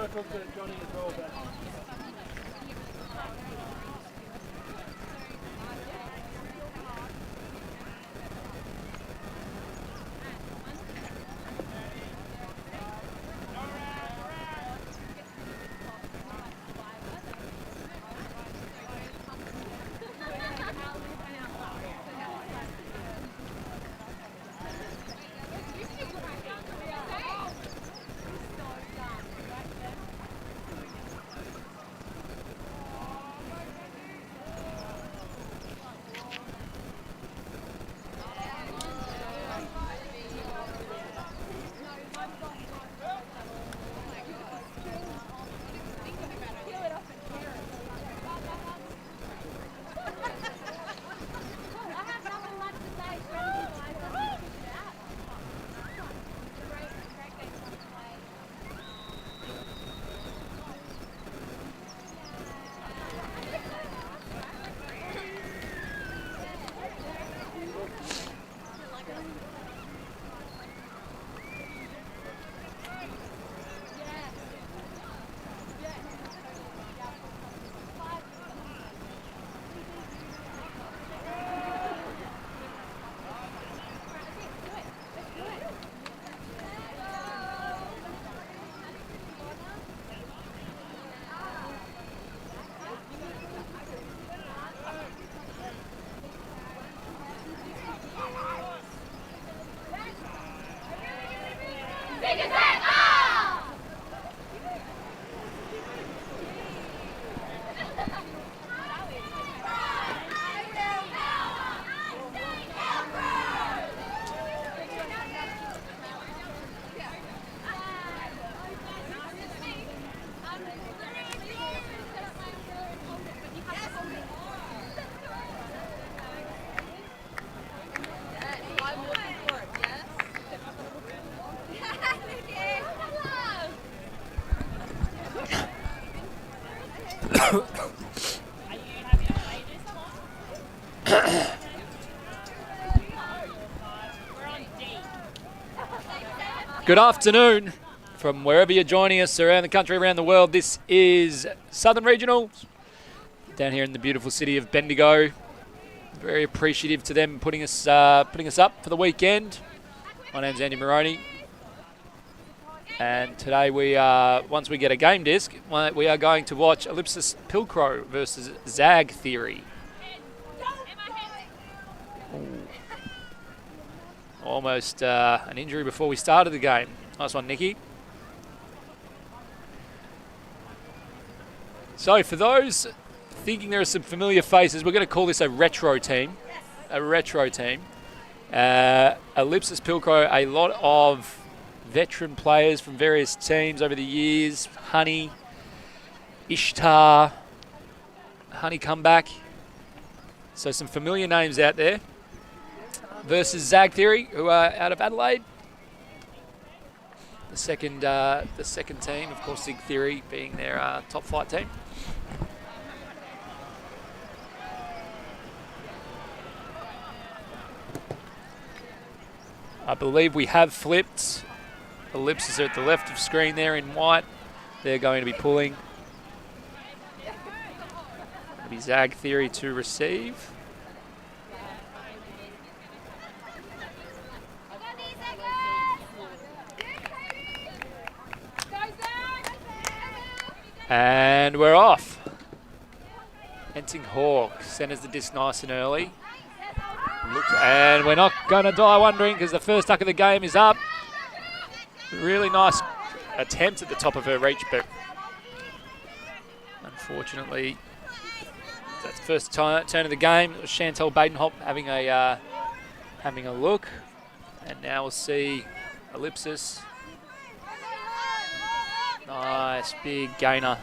to talk to Johnny as well about Good afternoon from wherever you're joining us around the country, around the world. This is Southern Regional down here in the beautiful city of Bendigo. Very appreciative to them putting us up for the weekend. My name's Andy Moroney, and today we once we get a game disc, we are going to watch Ellipsis Pilcrow versus Zag Theory. Almost an injury before we started the game. Nice one, Nikki. So for those thinking there are some familiar faces, we're going to call this a retro team. A retro team. Ellipsis Pilcrow, a lot of veteran players from various teams over the years. Honey, Ishtar, Honey Comeback. So some familiar names out there. Versus Zag Theory, who are out of Adelaide. The second team, of course, Zig Theory being their top flight team. I believe we have flipped. Ellipsis are at the left of screen there in white. They're going to be pulling. It'll be Zag Theory to receive. And we're off. Enting Hawk centers the disc nice and early. And we're not going to die wondering because the first duck of the game is up. Really nice attempt at the top of her reach, but unfortunately, that's the first turn of the game. It was Chantel Badenhop having a look. And now we'll see Ellipsis. Nice big gainer.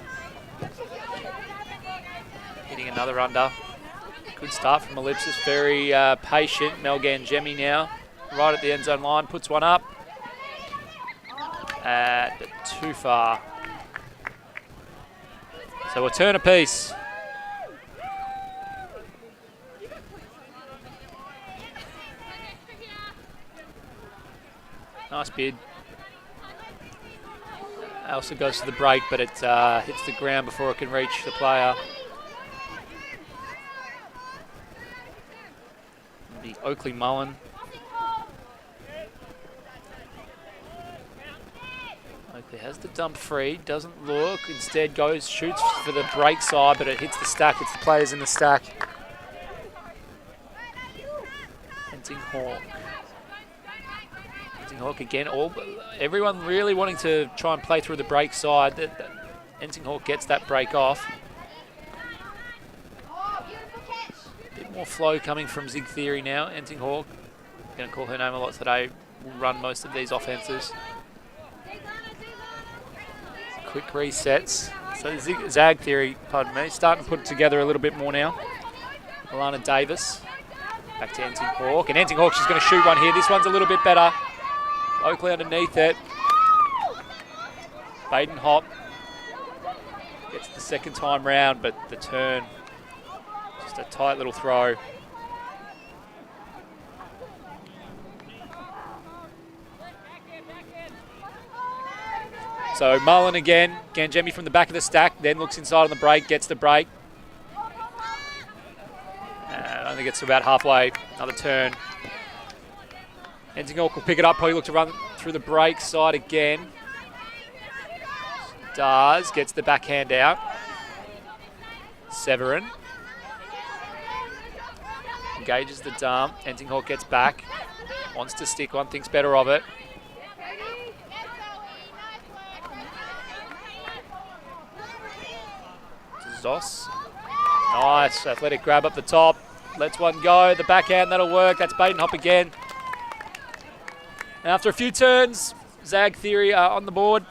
Hitting another under. Good start from Ellipsis. Very patient. Mel Gangemi now. Right at the end zone line. Puts one up. But too far. So we'll turn a piece. Nice bid. Also goes to the break, but it hits the ground before it can reach the player. The Oakley Mullen. Oakley has the dump free, doesn't look, instead shoots for the break side, but it hits the stack, it's the players in the stack. Enting Hawk again, everyone really wanting to try and play through the break side. Enting Hawk gets that break off. A bit more flow coming from Zig Theory now. Enting Hawk, going to call her name a lot today, will run most of these offences. Quick resets. So Zag Theory, pardon me, starting to put it together a little bit more now. Alana Davis, back to Enting Hawk, and Enting Hawk, she's going to shoot one here. This one's a little bit better. Oakley underneath it. Baden Hop gets the second time round, but the turn, just a tight little throw. So Mullen again, Ganjemi from the back of the stack, then looks inside on the break, gets the break. And only gets to about halfway, another turn. Enting Hawk will pick it up, probably look to run through the break side again. Does, gets the backhand out. Severin. Engages the dump, Enting Hawk gets back. Wants to stick one, thinks better of it. Zoss. Nice, athletic grab up the top. Lets one go, the backhand, that'll work. That's Baden Hop again. And after a few turns, Zag Theory are on the board.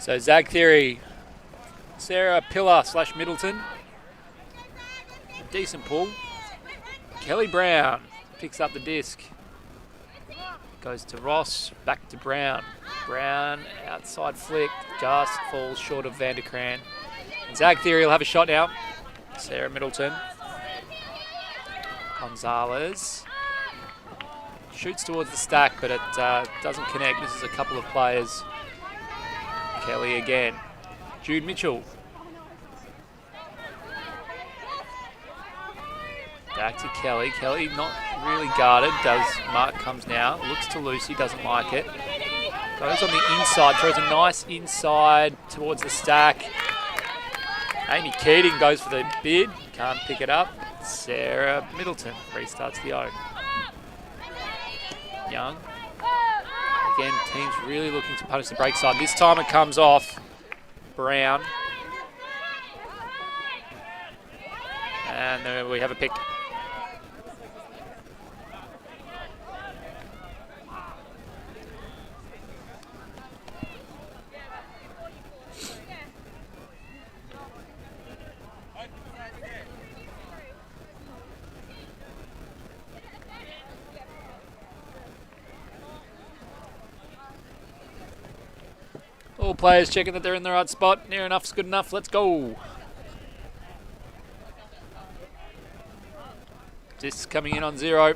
So Zag Theory, Sarah Pillar / Middleton. Decent pull. Kelly Brown picks up the disc. Goes to Ross, back to Brown. Brown, outside flick, just falls short of Vanderkran. And Zag Theory will have a shot now. Sarah Middleton. Gonzalez. Shoots towards the stack, but it doesn't connect. Misses a couple of players. Kelly again. Jude Mitchell. Back to Kelly. Kelly not really guarded. Mark comes now. Looks to Lucy. Doesn't like it. Goes on the inside. Throws a nice inside towards the stack. Amy Keating goes for the bid. Can't pick it up. Sarah Middleton restarts the O. Young. Again, teams really looking to punish the break side. This time it comes off Brown. And then we have a pick. All players checking that they're in the right spot. Near enough's good enough. Let's go. Disc coming in on 0.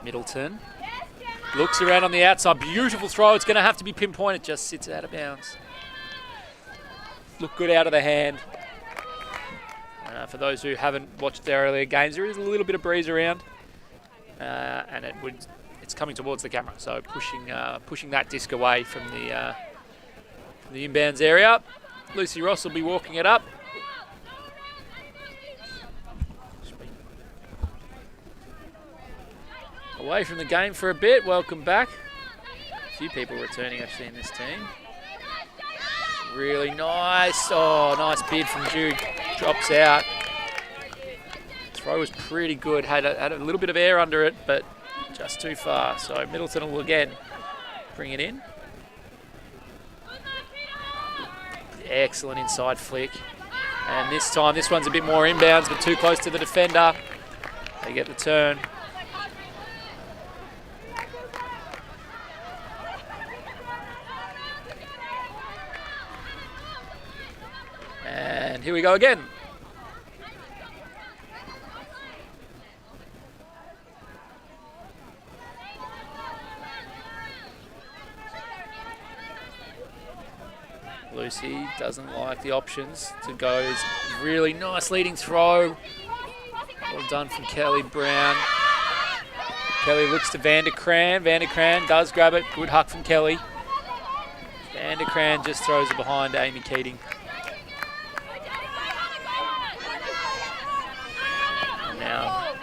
Middleton. Looks around on the outside. Beautiful throw. It's going to have to be pinpointed. Just sits out of bounds. look good out of the hand. For those who haven't watched their earlier games, there is a little bit of breeze around, and it's coming towards the camera, so pushing that disc away from the inbounds area. Lucy Ross will be walking it up. Away from the game for a bit. Welcome back. A few people returning actually in this team. Really nice. Oh, nice bid from Jude. Drops out. Throw was pretty good. Had a little bit of air under it, but just too far. So Middleton will again bring it in. Excellent inside flick. And this time, this one's a bit more inbounds, but too close to the defender. They get the turn. And here we go again. Lucy doesn't like the options to go. Really nice leading throw. Well done from Kelly Brown. Kelly looks to Van der Kraan. Van der Kraan does grab it. Good huck from Kelly. Van der Kraan just throws it behind Amy Keating. And now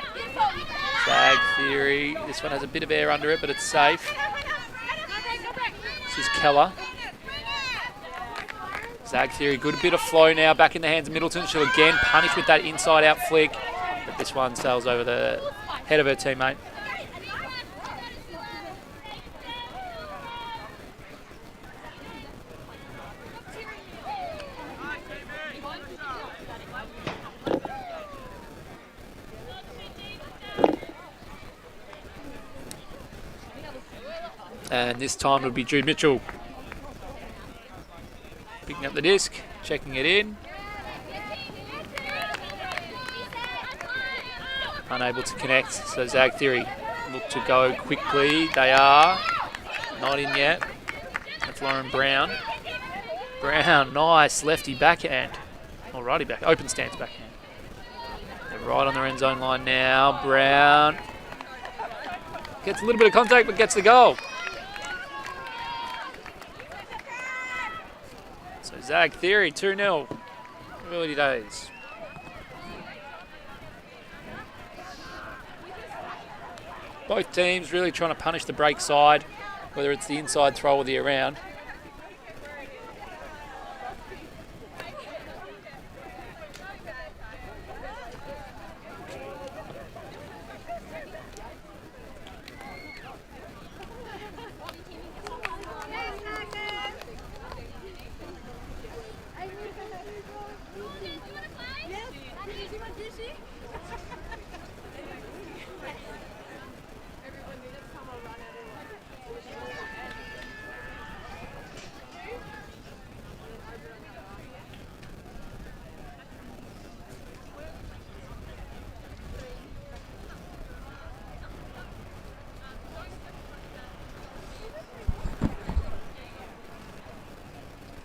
Zag Theory. This one has a bit of air under it, but it's safe. This is Keller. Zag Theory, good bit of flow now, back in the hands of Middleton. She'll again punish with that inside-out flick, but this one sails over the head of her teammate. And this time it'll be Jude Mitchell. Picking up the disc, checking it in. Unable to connect, so Zag Theory look to go quickly. They are not in yet. That's Lauren Brown. Brown, nice lefty backhand. Or righty back, open stance backhand. They're right on their end zone line now. Brown gets a little bit of contact, but gets the goal. Zag Theory, 2-0. Early days. Both teams really trying to punish the break side, whether it's the inside throw or the around.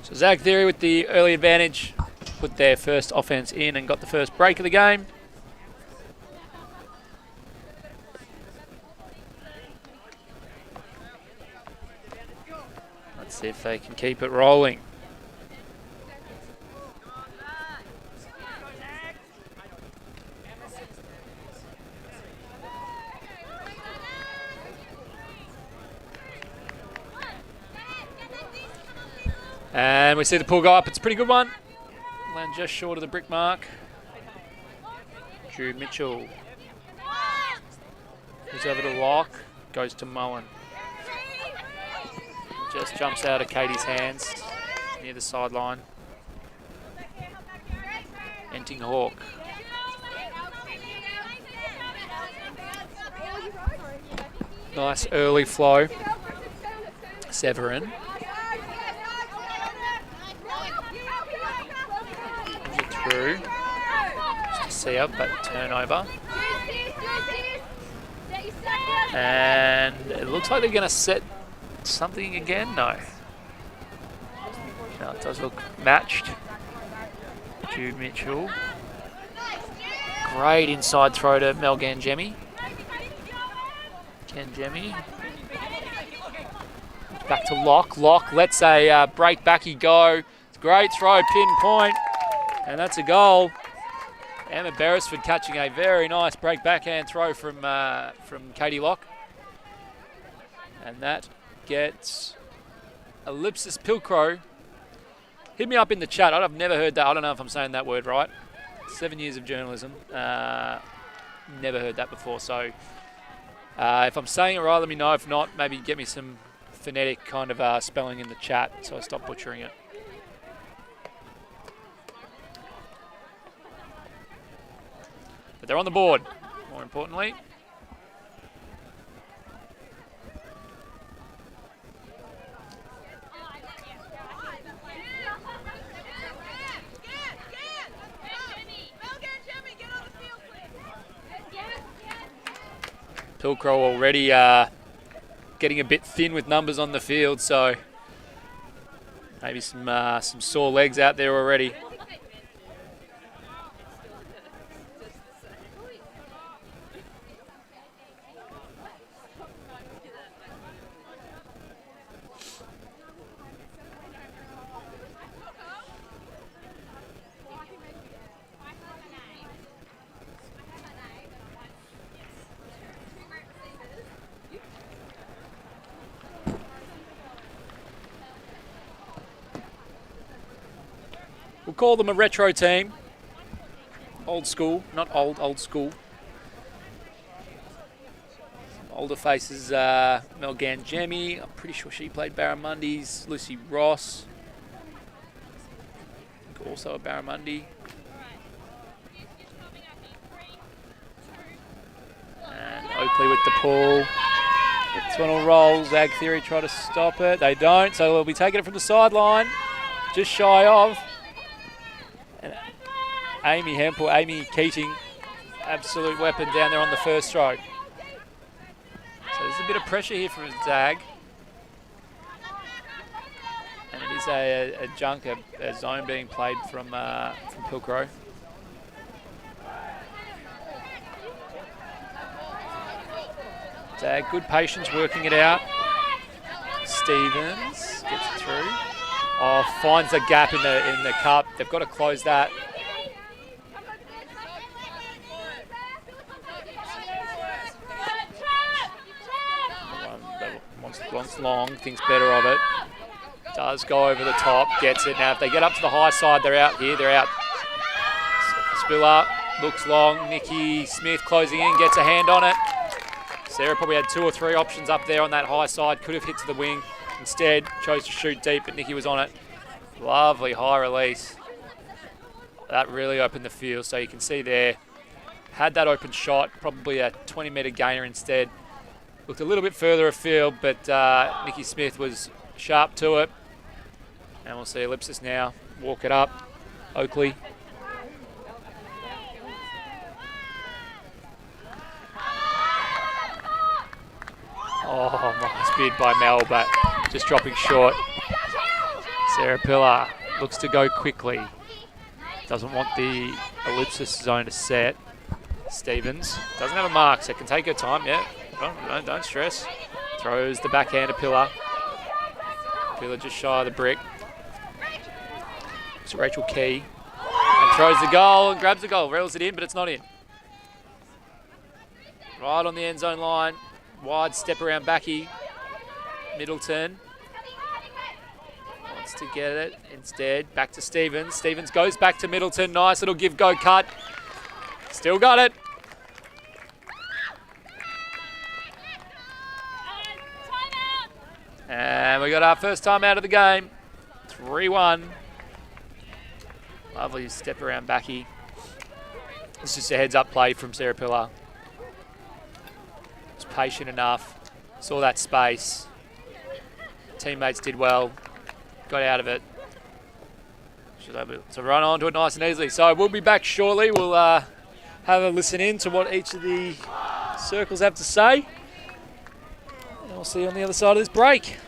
So Zag Theory with the early advantage, put their first offense in and got the first break of the game. Let's see if they can keep it rolling. And we see the pull go up. It's a pretty good one. Land just short of the brick mark. Jude Mitchell. He's over to Locke. Goes to Mullen. Just jumps out of Katie's hands near the sideline. Enting Hawk. Nice early flow. Severin. Through. Just a see up, but turnover. And it looks like they're going to set something again. No. No, it does look matched. Hugh Mitchell. Great inside throw to Mel Gangemi. Gangemi. Back to Locke. Locke lets a break backy go. It's a great throw, pinpoint. And that's a goal. Emma Beresford catching a very nice break backhand throw from Katie Locke. And that gets Ellipsis Pilcrow. Hit me up in the chat. I've never heard that. I don't know if I'm saying that word right. 7 years of journalism. Never heard that before. So if I'm saying it right, let me know. If not, maybe get me some phonetic kind of spelling in the chat so I stop butchering it. But they're on the board, more importantly. Pilcrow already getting a bit thin with numbers on the field, so maybe some sore legs out there already. We'll call them a retro team. Old school, not old school. Some older faces, Mel Gangemi, I'm pretty sure she played Barramundis. Lucy Ross, I think also a Barramundi. And Oakley with the pull. This one will roll. Zag Theory try to stop it. They don't, so they'll be taking it from the sideline. Just shy of. And Amy Hempel, Amy Keating, absolute weapon down there on the first throw. So there's a bit of pressure here from Zag. And it is a junk, a zone being played from Pilcrow. Zag, good patience working it out. Stevens gets it through. Oh, finds a gap in the cup. They've got to close that. Wants long, thinks better of it. Does go over the top, gets it. Now if they get up to the high side, they're out here, they're out. Spiller, looks long. Nikki Smith closing in, gets a hand on it. Sarah probably had 2 or 3 options up there on that high side, could have hit to the wing. Instead, chose to shoot deep, but Nikki was on it. Lovely high release. That really opened the field, so you can see there. Had that open shot, probably a 20-metre gainer instead. Looked a little bit further afield, but Nikki Smith was sharp to it. And we'll see Ellipsis now walk it up. Oakley. Oh, nice bid by Mel, but just dropping short. Sarah Pillar looks to go quickly. Doesn't want the Ellipsis zone to set. Stevens doesn't have a mark, so can take her time, yeah. Don't stress. Throws the backhand to Pillar. Pillar just shy of the brick. It's Rachel Key. And throws the goal and grabs the goal. Reels it in, but it's not in. Right on the end zone line. Wide step around Backy. Middleton. Wants to get it. Instead, back to Stevens. Stevens goes back to Middleton. Nice little give-go cut. Still got it. And we got our first time out of the game. 3-1. Lovely step around Backy. It's just a heads-up play from Sarah Pillar. Was patient enough. Saw that space. Teammates did well. Got out of it. She's able to run onto it nice and easily. So we'll be back shortly. We'll have a listen in to what each of the circles have to say. And we'll see you on the other side of this break.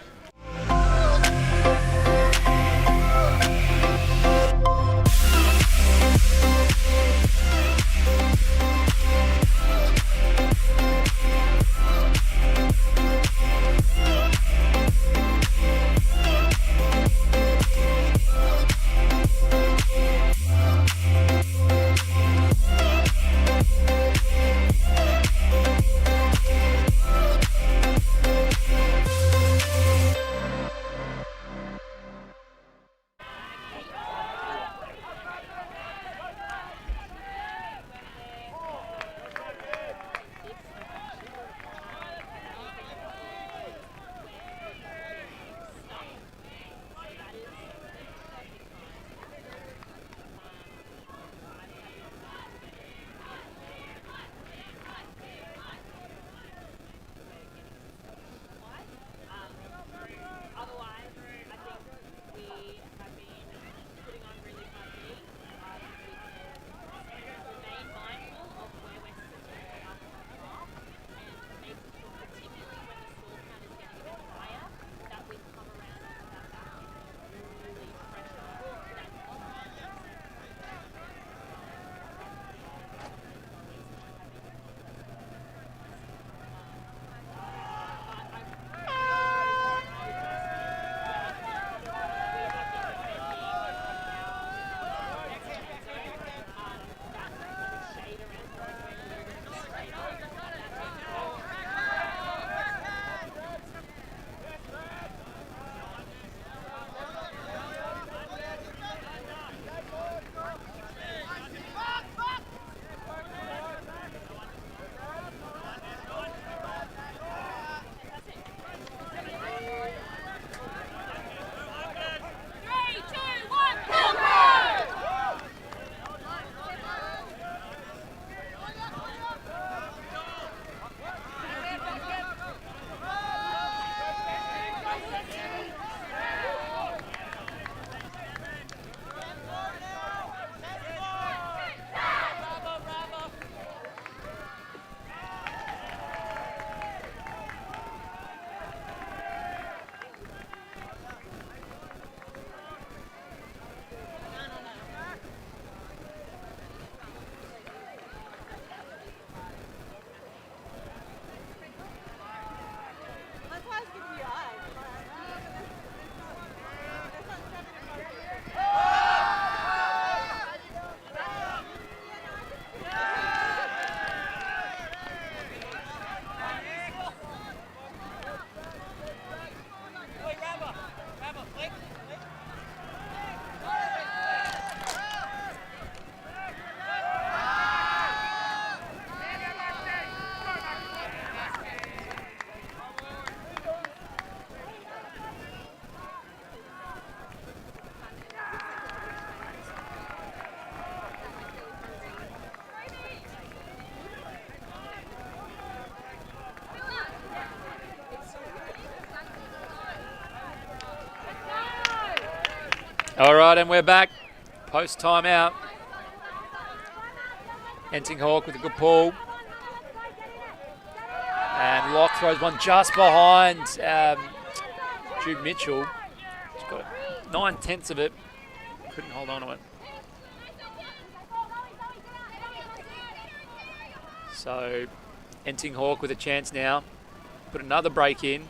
All right, and we're back. Post timeout. Enting Hawk with a good pull. And Locke throws one just behind Jude Mitchell. He's got 9/10 of it. Couldn't hold on to it. So Enting Hawk with a chance now. Put another break in.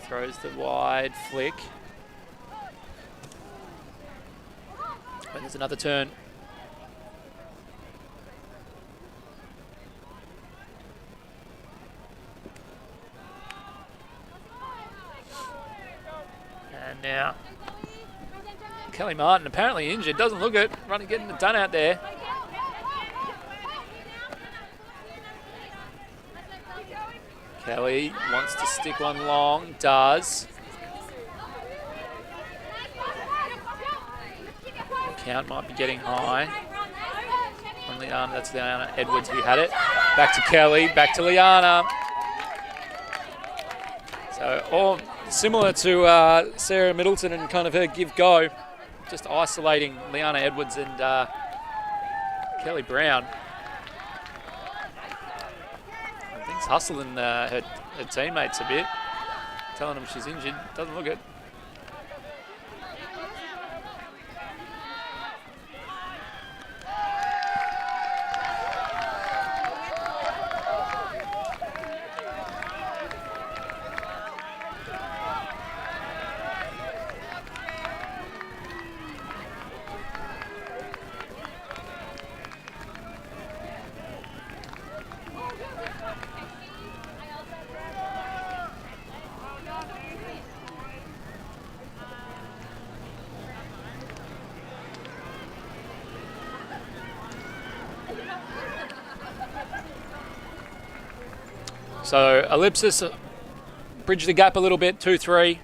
Throws the wide flick. And there's another turn. And now Kelly Martin apparently injured. Doesn't look it. Running, getting it done out there. Kelly wants to stick one long. Does. Count might be getting high. On Liana, that's Liana Edwards who had it. Back to Kelly, back to Liana. So all similar to Sarah Middleton and kind of her give-go. Just isolating Liana Edwards and Kelly Brown. I think she's hustling her teammates a bit. Telling them she's injured. Doesn't look it. So Ellipsis bridge the gap a little bit, 2-3.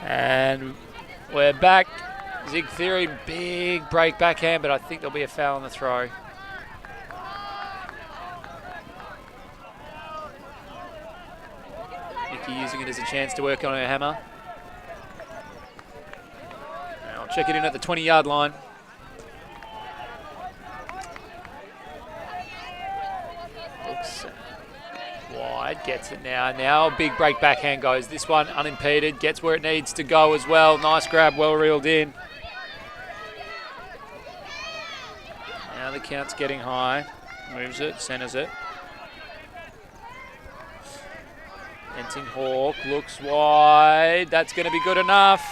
And we're back. Zig Theory, big break backhand, but I think there'll be a foul on the throw. Nikki using it as a chance to work on her hammer. And I'll check it in at the 20-yard line. Looks wide, gets it now. Now a big break backhand goes. This one unimpeded, gets where it needs to go as well. Nice grab, well reeled in. Now the count's getting high. Moves it, centers it. Enting Hawk looks wide. That's going to be good enough.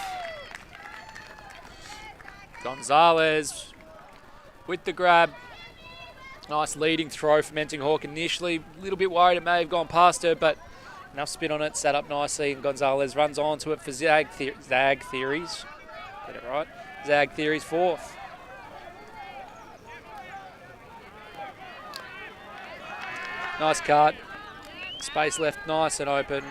Gonzalez with the grab. Nice leading throw from Enting Hawk initially. A little bit worried it may have gone past her, but enough spin on it, sat up nicely, and Gonzalez runs onto it for Zag Theories. Get it right. Zag Theories fourth. Nice cut. Space left nice and open.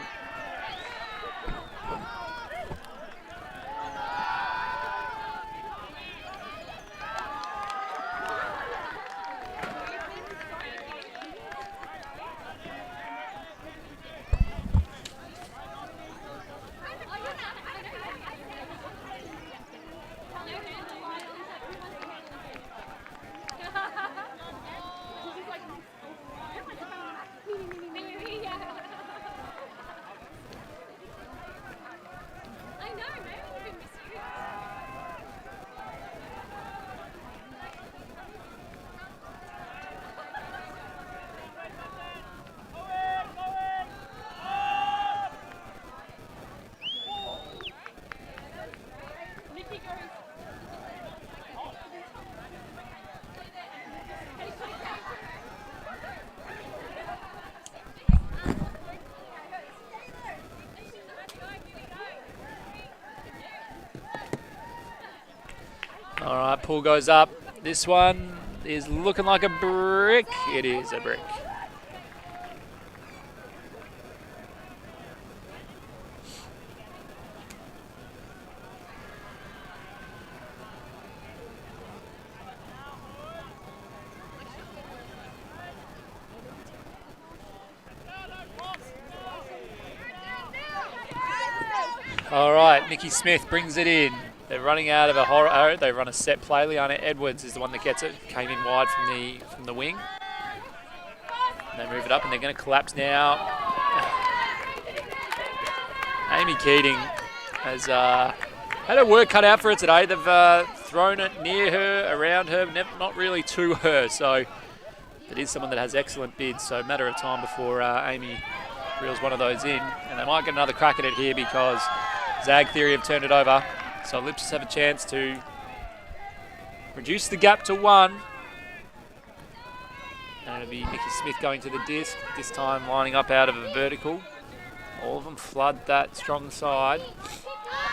All right, pull goes up. This one is looking like a brick. It is a brick. All right, Mickey Smith brings it in. They're running out of a horror. They run a set play. Liana Edwards is the one that gets it. Came in wide from the wing. And they move it up, and they're going to collapse now. Amy Keating has had her work cut out for her today. They've thrown it near her, around her, not really to her. So it is someone that has excellent bids. So a matter of time before Amy reels one of those in. And they might get another crack at it here because Zag Theory have turned it over. So Ellipsis have a chance to reduce the gap to 1. And it'll be Nikki Smith going to the disc, this time lining up out of a vertical. All of them flood that strong side.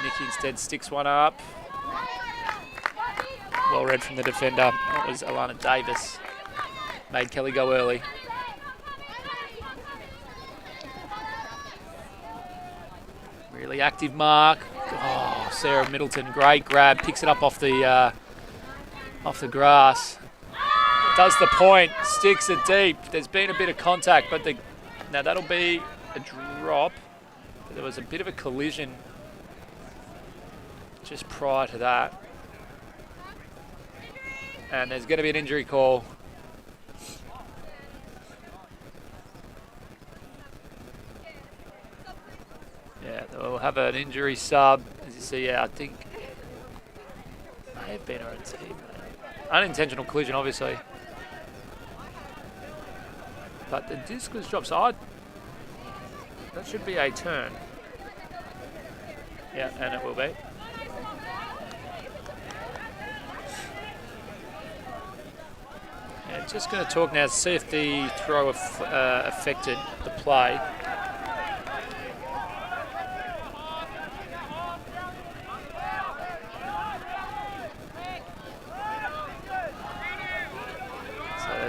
Nikki instead sticks one up. Well read from the defender. That was Alana Davis. Made Kelly go early. Really active mark. Oh, Sarah Middleton, great grab. Picks it up off the grass. Does the point, sticks it deep. There's been a bit of contact, but now that'll be a drop. But there was a bit of a collision just prior to that. And there's going to be an injury call. Yeah, they'll have an injury sub. As you see, yeah, I think may have been our team. Unintentional collision, obviously. But the disc was dropped, so that should be a turn. Yeah, and it will be. Yeah, just going to talk now to see if the throw affected the play.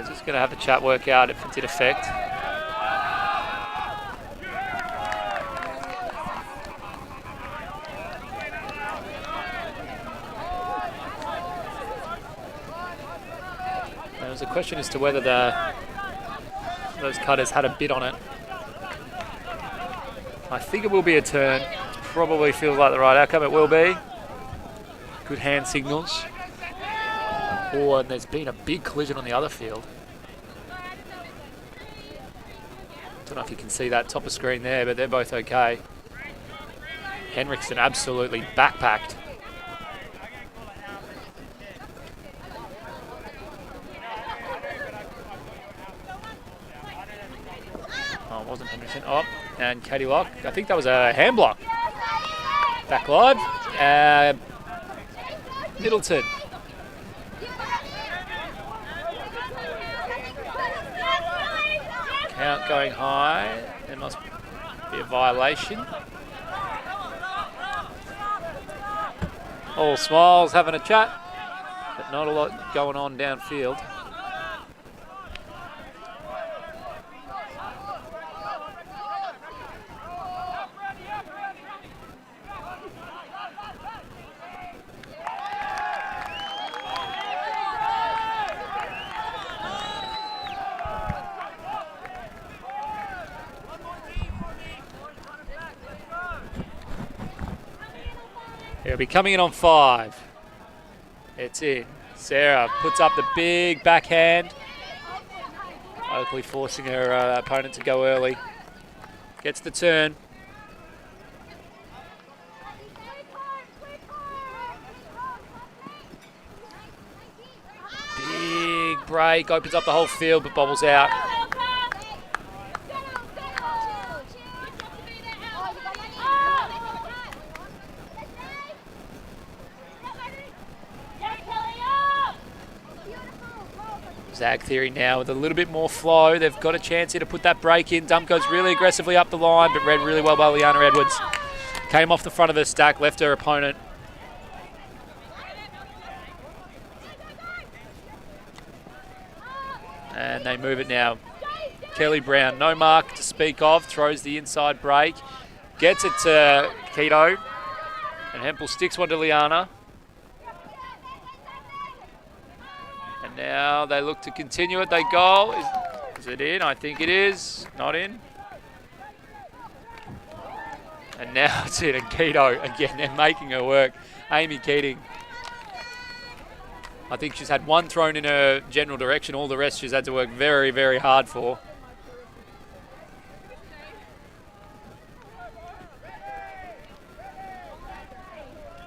Just going to have the chat work out if it did affect. There was a question as to whether those cutters had a bit on it. I think it will be a turn. It probably feels like the right outcome. It will be. Good hand signals. Oh, and there's been a big collision on the other field. Don't know if you can see that top of screen there, but they're both okay. Henriksen absolutely backpacked. Oh, it wasn't Henriksen. Oh, and Katie Locke. I think that was a hand block. Back live. Middleton. Count going high. There must be a violation. All smiles, having a chat, but not a lot going on downfield. He'll be coming in on 5. It's in. Sarah puts up the big backhand. Oakley forcing her opponent to go early. Gets the turn. Big break. Opens up the whole field but bobbles out. Zag Theory now with a little bit more flow. They've got a chance here to put that break in. Dump goes really aggressively up the line, but read really well by Liana Edwards. Came off the front of her stack, left her opponent And they move it now. Kelly Brown, no mark to speak of, throws the inside break. Gets it to Keto. And Hempel sticks one to Liana. And now they look to continue it. They goal. Is it in? I think it is. Not in. And now it's in. And Keto, again, they're making her work. Amy Keating. I think she's had one thrown in her general direction. All the rest she's had to work very, very hard for.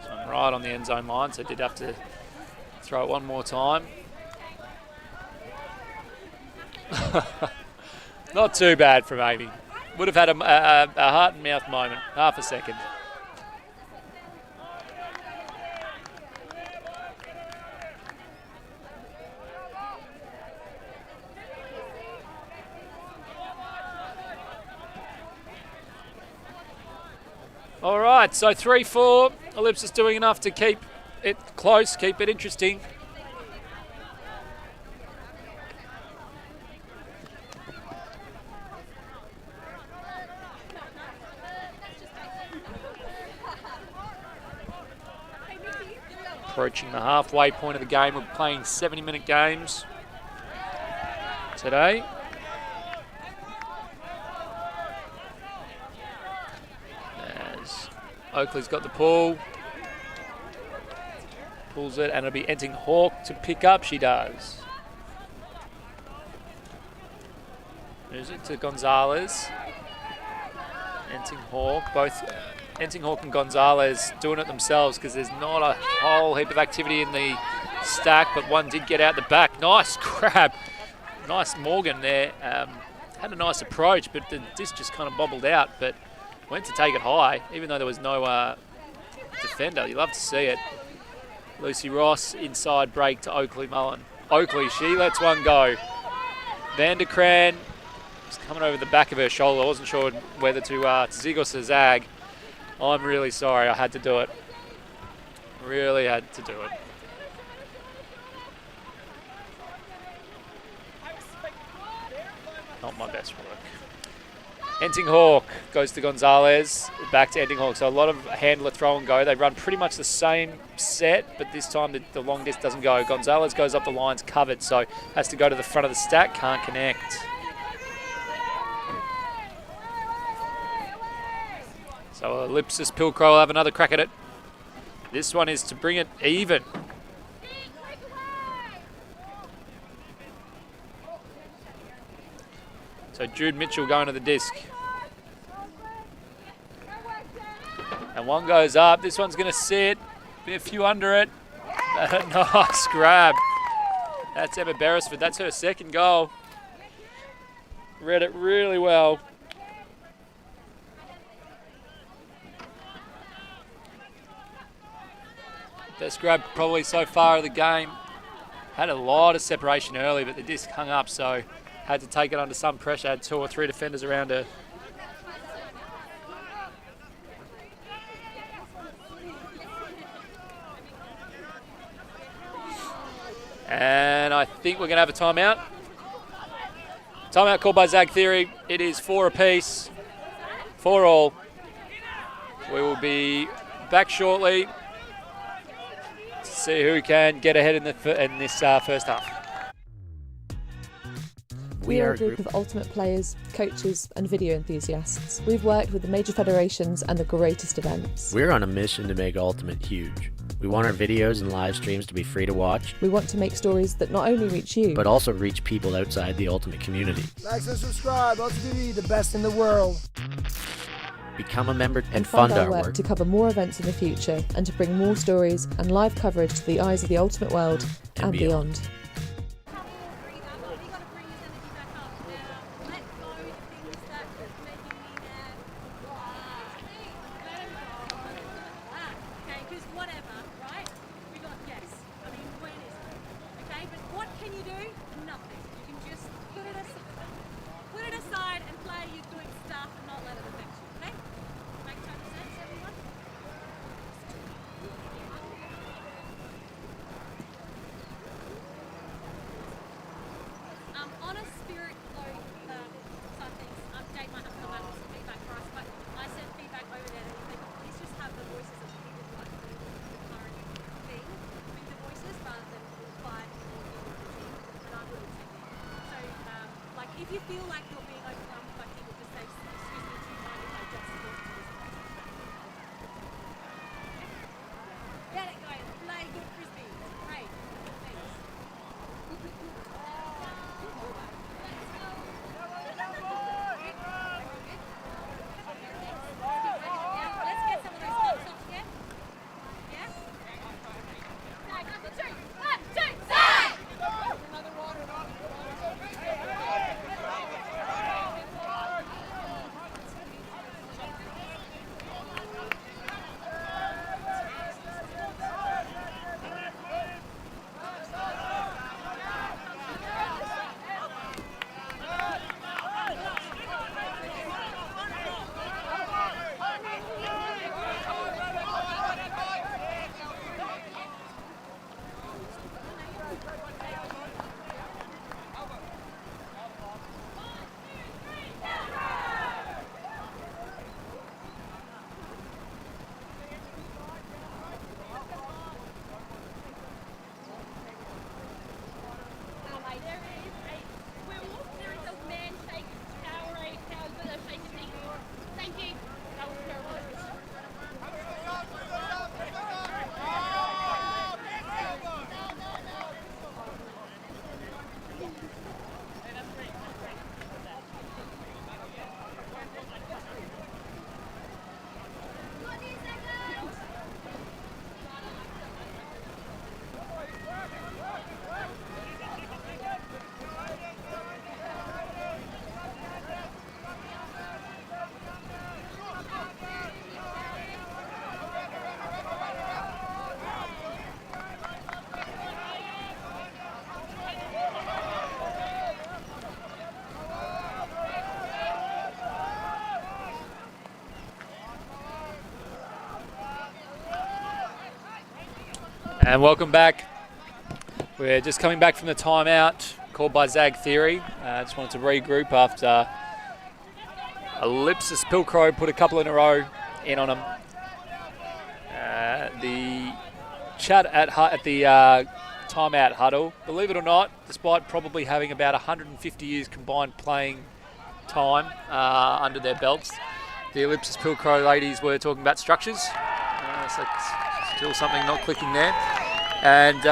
So I'm right on the end zone line, so I did have to throw it one more time. Not too bad from Amy. Would have had a heart and mouth moment, half a second. All right, so 3-4. Ellipsis doing enough to keep it close, keep it interesting. Approaching the halfway point of the game. We're playing 70-minute games today. As Oakley's got the pull. Pulls it, and it'll be Enting Hawk to pick up. She does. Moves it to Gonzalez. Enting Hawk, both Enting Hawk and Gonzalez doing it themselves because there's not a whole heap of activity in the stack, but one did get out the back. Nice grab. Nice Morgan there. Had a nice approach, but the disc just kind of bobbled out, but went to take it high, even though there was no defender. You love to see it. Lucy Ross, inside break to Oakley Mullen. Oakley, she lets one go. Vanderkran just coming over the back of her shoulder. I wasn't sure whether to zig or to zag. I'm really sorry, I had to do it. Really had to do it. Not my best work. Enting Hawk goes to Gonzalez, back to Enting Hawk. So a lot of handler throw and go. They run pretty much the same set, but this time the long disc doesn't go. Gonzalez goes up the lines covered, so has to go to the front of the stack, can't connect. So Ellipsis Pilcrow will have another crack at it. This one is to bring it even. So Jude Mitchell going to the disc. And one goes up. This one's going to sit. Be a few under it. Nice grab. That's Emma Beresford. That's her second goal. Read it really well. Best grab probably so far of the game. Had a lot of separation early, but the disc hung up, so had to take it under some pressure. Had 2 or 3 defenders around her. And I think we're going to have a timeout. Timeout called by Zag Theory. It is 4 apiece. 4 all. We will be back shortly to see who can get ahead in this first half. We are a group of ultimate players, coaches and video enthusiasts. We've worked with the major federations and the greatest events. We're on a mission to make Ultimate huge. We want our videos and live streams to be free to watch. We want to make stories that not only reach you, but also reach people outside the Ultimate community. Like and subscribe, ULTI.TV, the best in the world. Become a member and fund our work to cover more events in the future and to bring more stories and live coverage to the eyes of the Ultimate world and beyond. if you feel like you're being overwhelmed by people, just say, excuse me, do you mind if I just talk to this person? Get it, guys. Play good Frisbee. Great. Thanks. Let's get some of those socks off again. Yeah? Side, number 2. 1, 2, side! And welcome back. We're just coming back from the timeout called by Zag Theory. Just wanted to regroup after Ellipsis Pilcrow put a couple in a row in on them. The chat at the timeout huddle, believe it or not, despite probably having about 150 years combined playing time under their belts, the Ellipsis Pilcrow ladies were talking about structures. So still something not clicking there. And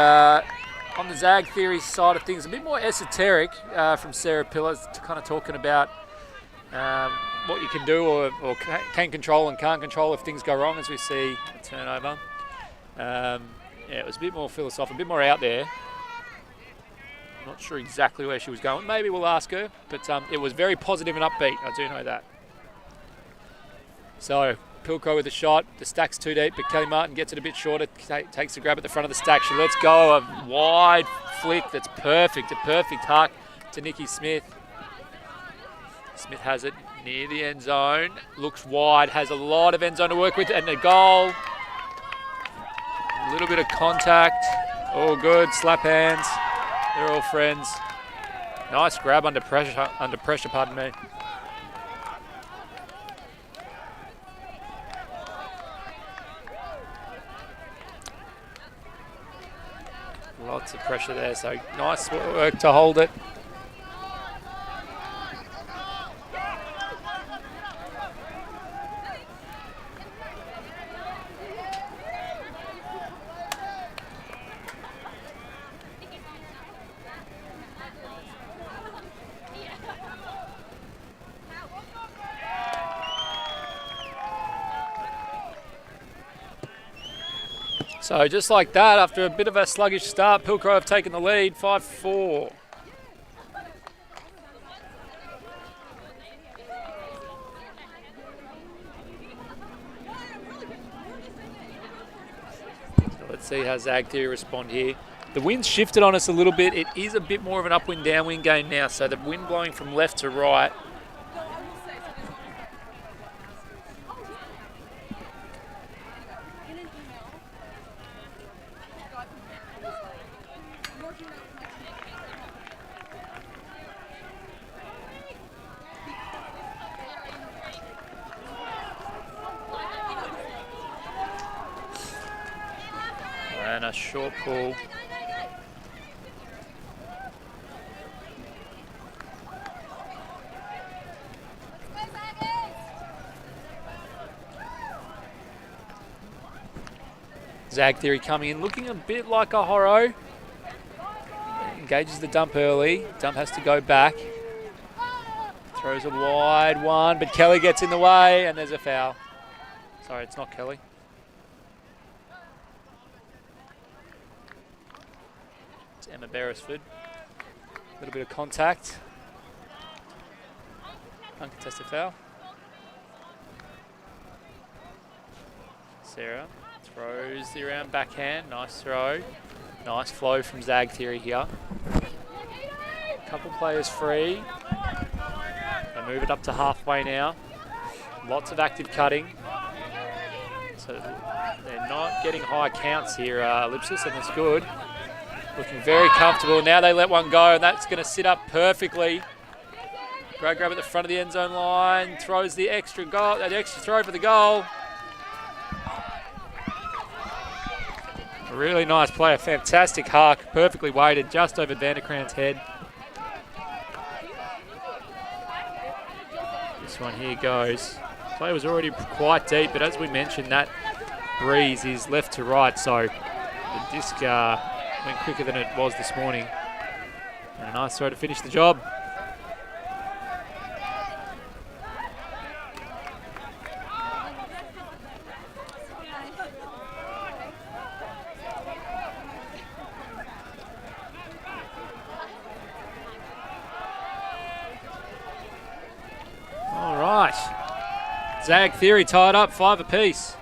on the Zag Theory side of things, a bit more esoteric from Sarah Pillars, kind of talking about what you can do or can control and can't control if things go wrong, as we see a turnover. Yeah, it was a bit more philosophical, a bit more out there. I'm not sure exactly where she was going. Maybe we'll ask her, but it was very positive and upbeat. I do know that. So Pilcrow with a shot. The stack's too deep, but Kelly Martin gets it a bit shorter, takes the grab at the front of the stack. She lets go a wide flick that's perfect, a perfect huck to Nikki Smith. Smith has it near the end zone, looks wide, has a lot of end zone to work with, and a goal. A little bit of contact. All good, slap hands. They're all friends. Nice grab under pressure, pardon me. Lots of pressure there, so nice work to hold it. So just like that, after a bit of a sluggish start, Pilcrow have taken the lead, 5-4. So let's see how Zag Theory respond here. The wind's shifted on us a little bit. It is a bit more of an upwind downwind game now, so the wind blowing from left to right. And a short pull. Zag Theory coming in, looking a bit like a Horo. Engages the dump early. Dump has to go back. Throws a wide one, but Kelly gets in the way, and there's a foul. Sorry, it's not Kelly. It's Emma Beresford. A little bit of contact. Uncontested foul. Sarah throws the around backhand. Nice throw. Nice flow from Zag Theory here. A couple players free. They move it up to halfway now. Lots of active cutting. So they're not getting high counts here, Ellipsis, and it's good. Looking very comfortable. Now they let one go, and that's going to sit up perfectly. Great grab at the front of the end zone line. Throws the extra goal, the extra throw for the goal. A really nice play, a fantastic huck, perfectly weighted just over Vanderkran's head. This one here goes. Play was already quite deep, but as we mentioned, that breeze is left to right, so the disc went quicker than it was this morning. And a nice throw to finish the job. All right. Zag Theory tied up 5 apiece.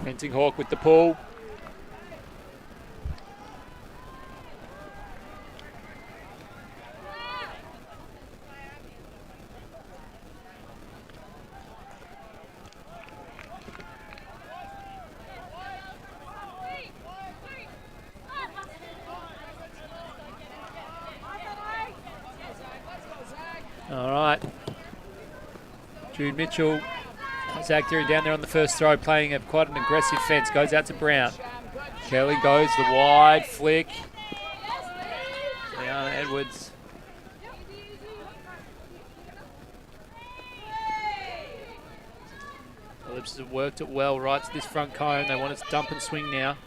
Fencing Hawk with the pull. All right. Jude Mitchell. Zag Theory down there on the first throw, playing quite an aggressive fence. Goes out to Brown. Kelly goes the wide flick. Leanna Edwards. Ellipsis have worked it well right to this front cone. They want it to dump and swing now.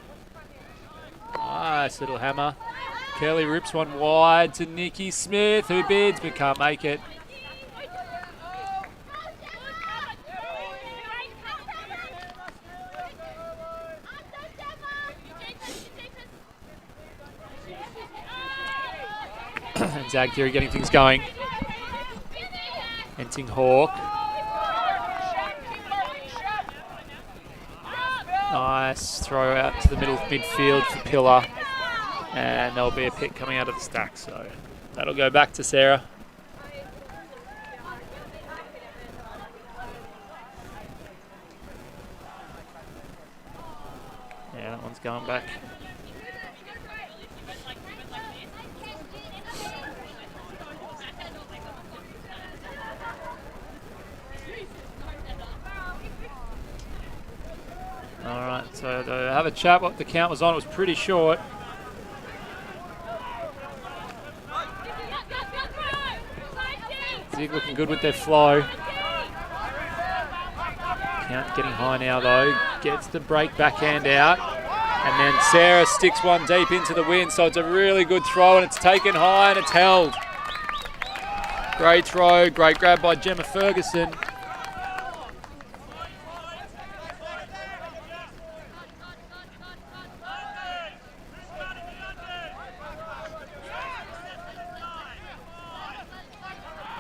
Nice little hammer. Kelly rips one wide to Nikki Smith, who bids but can't make it. Zag Theory getting things going. Fencing Hawk. Nice throw out to the middle midfield for Pillar. And there'll be a pick coming out of the stack, so that'll go back to Sarah. Yeah, that one's going back. All right, so to have a chat what the count was on, it was pretty short. Zig looking good with their flow. Count getting high now though. Gets the break backhand out. And then Sarah sticks one deep into the wind, so it's a really good throw and it's taken high and it's held. Great throw, great grab by Gemma Ferguson.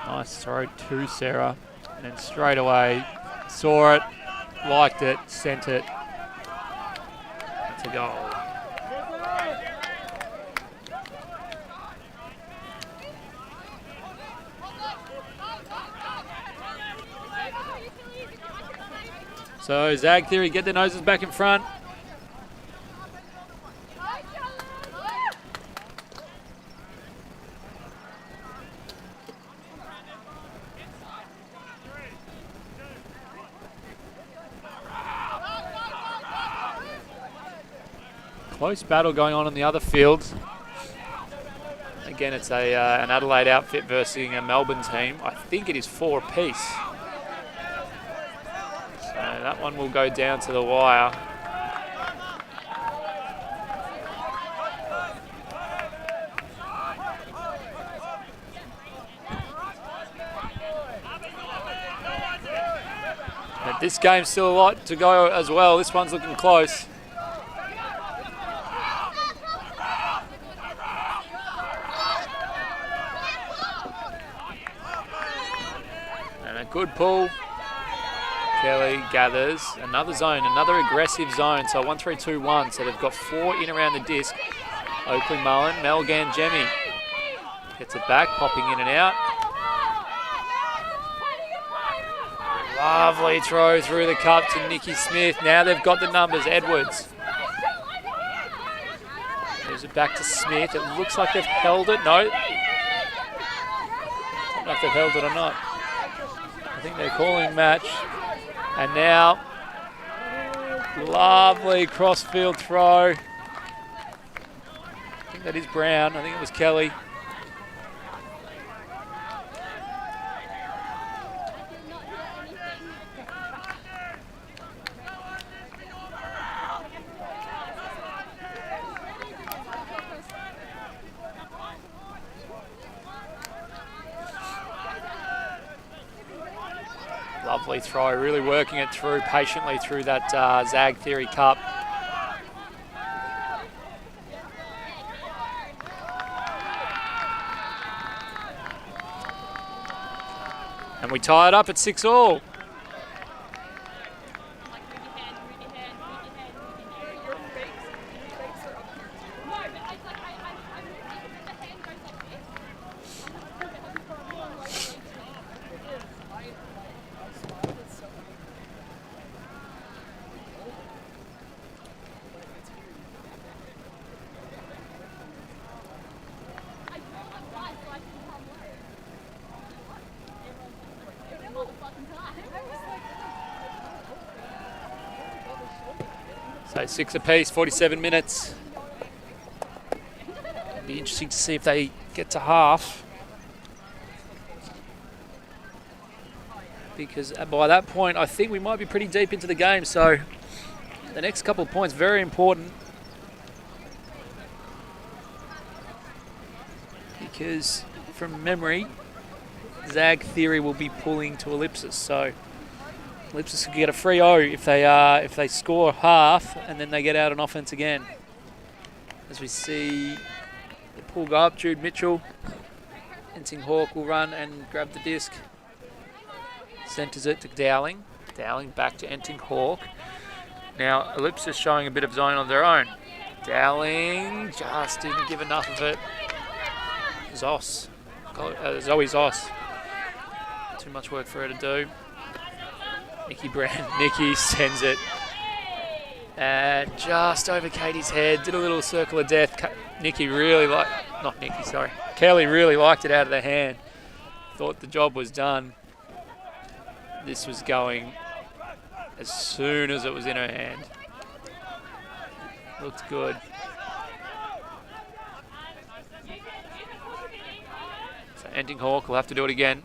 Nice throw to Sarah, and then straight away saw it, liked it, sent it. It's a goal. So Zag Theory get their noses back in front. Close battle going on in the other field. Again, it's an Adelaide outfit versus a Melbourne team. I think it is 4 apiece. So that one will go down to the wire. But this game's still a lot to go as well. This one's looking close. And a good pull. Kelly gathers another zone, another aggressive zone. So 1-3-2-1. So they've got 4 in around the disc. Oakley Mullen, Melgan Jemmy gets it back, popping in and out. Lovely throw through the cup to Nikki Smith. Now they've got the numbers. Edwards. Moves it back to Smith. It looks like they've held it. No. I don't know if they've held it or not. I think they're calling match. And now, lovely cross-field throw. I think that is Brown. I think it was Kelly. Lovely throw, really working it through patiently through that Zag Theory Cup. And we tie it up at 6-all. So 6 apiece, 47 minutes. It'll be interesting to see if they get to half. Because by that point, I think we might be pretty deep into the game. So the next couple of points, very important. Because from memory, Zag Theory will be pulling to Ellipsis. So Ellipsis could get a free O if they score half and then they get out on offense again. As we see the pull go up, Jude Mitchell. Enting Hawk will run and grab the disc. Centres it to Dowling. Dowling back to Enting Hawk. Now Ellipsis showing a bit of zone on their own. Dowling just didn't give enough of it. Zoss. Zoe Zoss. Too much work for her to do. Nikki Brand. Nikki sends it. And just over Katie's head. Did a little circle of death. Nikki really Kelly really liked it out of the hand. Thought the job was done. This was going as soon as it was in her hand. Looked good. So Enting Hawk will have to do it again.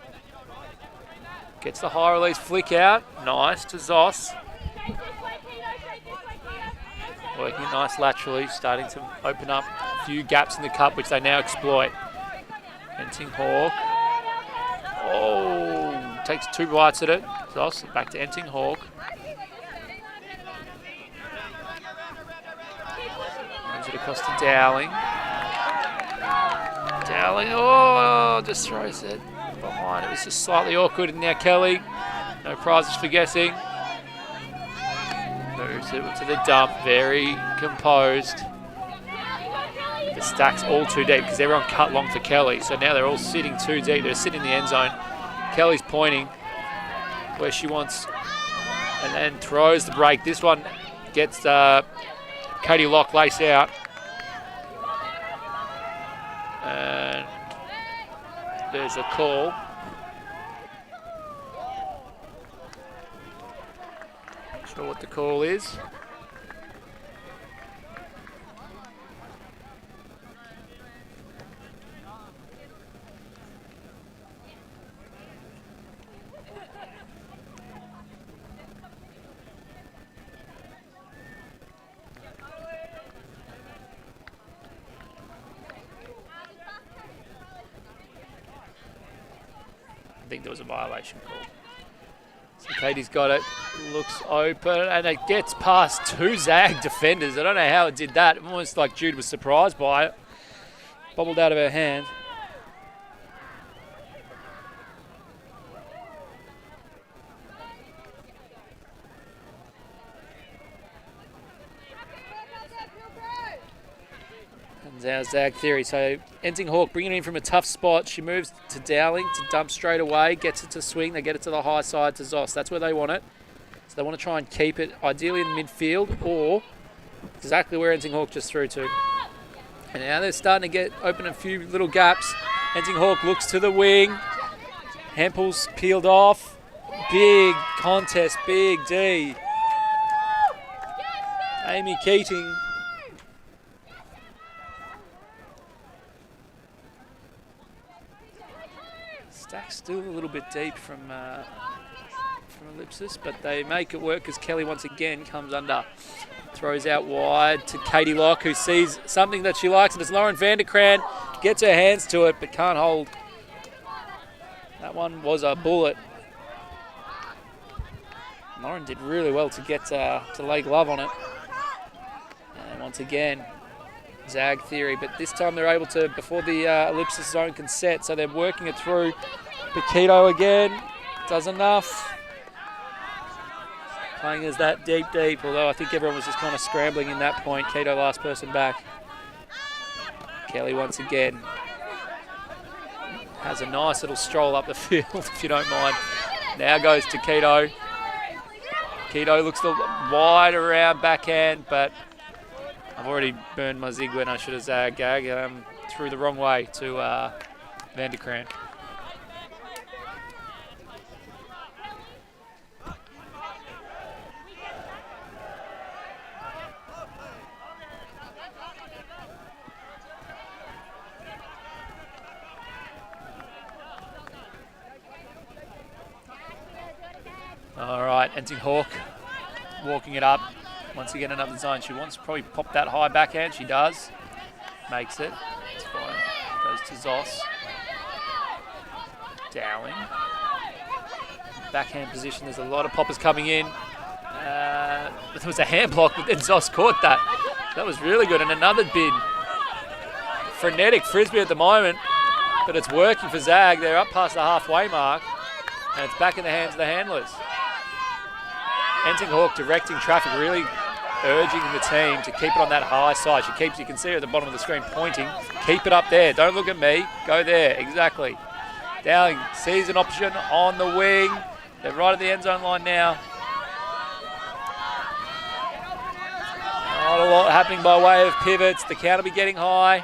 Gets the high release flick out. Nice to Zoss. Working it nice laterally, starting to open up a few gaps in the cup, which they now exploit. Enting Hawk. Oh, takes 2 bites at it. Zoss back to Enting Hawk. Moves it across to Dowling. Dowling, oh, just throws it behind. It was just slightly awkward. And now Kelly, no prizes for guessing. Moves it to the dump, very composed. The stack's all too deep because everyone cut long for Kelly. So now they're all sitting too deep. They're sitting in the end zone. Kelly's pointing where she wants and then throws the break. This one gets Katie Locke lace out. And there's a call. Not sure what the call is. think there was a violation call. So Katie's got it, looks open, and it gets past 2 Zag defenders. I don't know how it did that. Almost like Jude was surprised by it. Bobbled out of her hand. And our Zag theory. So Enting Hawk bringing it in from a tough spot. She moves to Dowling to dump straight away, gets it to swing. They get it to the high side to Zoss. That's where they want it. So they want to try and keep it ideally in midfield or exactly where Enting Hawk just threw to. And now they're starting to open a few little gaps. Enting Hawk looks to the wing. Hempel's peeled off. Big contest, big D. Amy Keating. Stack's still a little bit deep from Ellipsis, but they make it work as Kelly once again comes under. Throws out wide to Katie Locke, who sees something that she likes, and it's Lauren Vanderkraan. Gets her hands to it, but can't hold. That one was a bullet. Lauren did really well to get to lay glove on it. And once again, Zag theory, but this time they're able to, before the Ellipsis zone can set, so they're working it through. Paquito again, does enough. Playing as that deep, although I think everyone was just kind of scrambling in that point. Keto last person back. Kelly once again has a nice little stroll up the field, if you don't mind. Now goes to Keto. Keto looks wide around backhand, but I've already burned my zig when I should have zagged. Threw the wrong way to Vanderkraan. All right, Enting Hawk walking it up. Once again, another zone. She wants to probably pop that high backhand. She does. Makes it. It's fine. Goes to Zoss. Dowling. Backhand position. There's a lot of poppers coming in. There was a hand block, but then Zoss caught that. That was really good. And another bid. Frenetic Frisbee at the moment, but it's working for Zag. They're up past the halfway mark, and it's back in the hands of the handlers. Enting Hawk directing traffic, really urging the team to keep it on that high side. She keeps, you can see her at the bottom of the screen pointing. Keep it up there. Don't look at me. Go there. Exactly. Dowling sees an option on the wing. They're right at the end zone line now. Not a lot happening by way of pivots. The count will be getting high.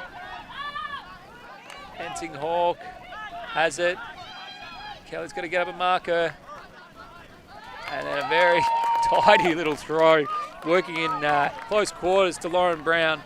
Enting Hawk has it. Kelly's got to get up and mark her. And then a very tidy little throw, working in close quarters to Lauren Brown.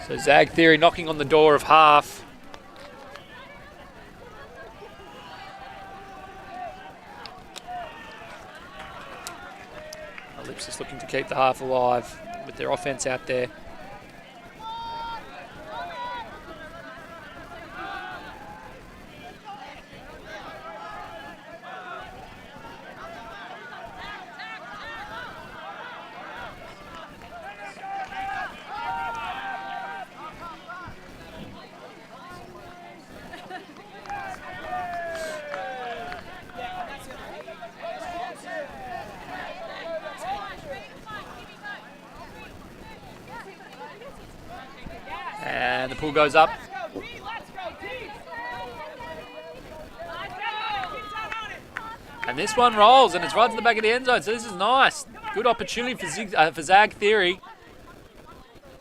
So Zag theory knocking on the door of half. Ellipsis looking to keep the half alive with their offense out there. And the pull goes up. And this one rolls, and it's right to the back of the end zone, so this is nice. Good opportunity for Zag theory.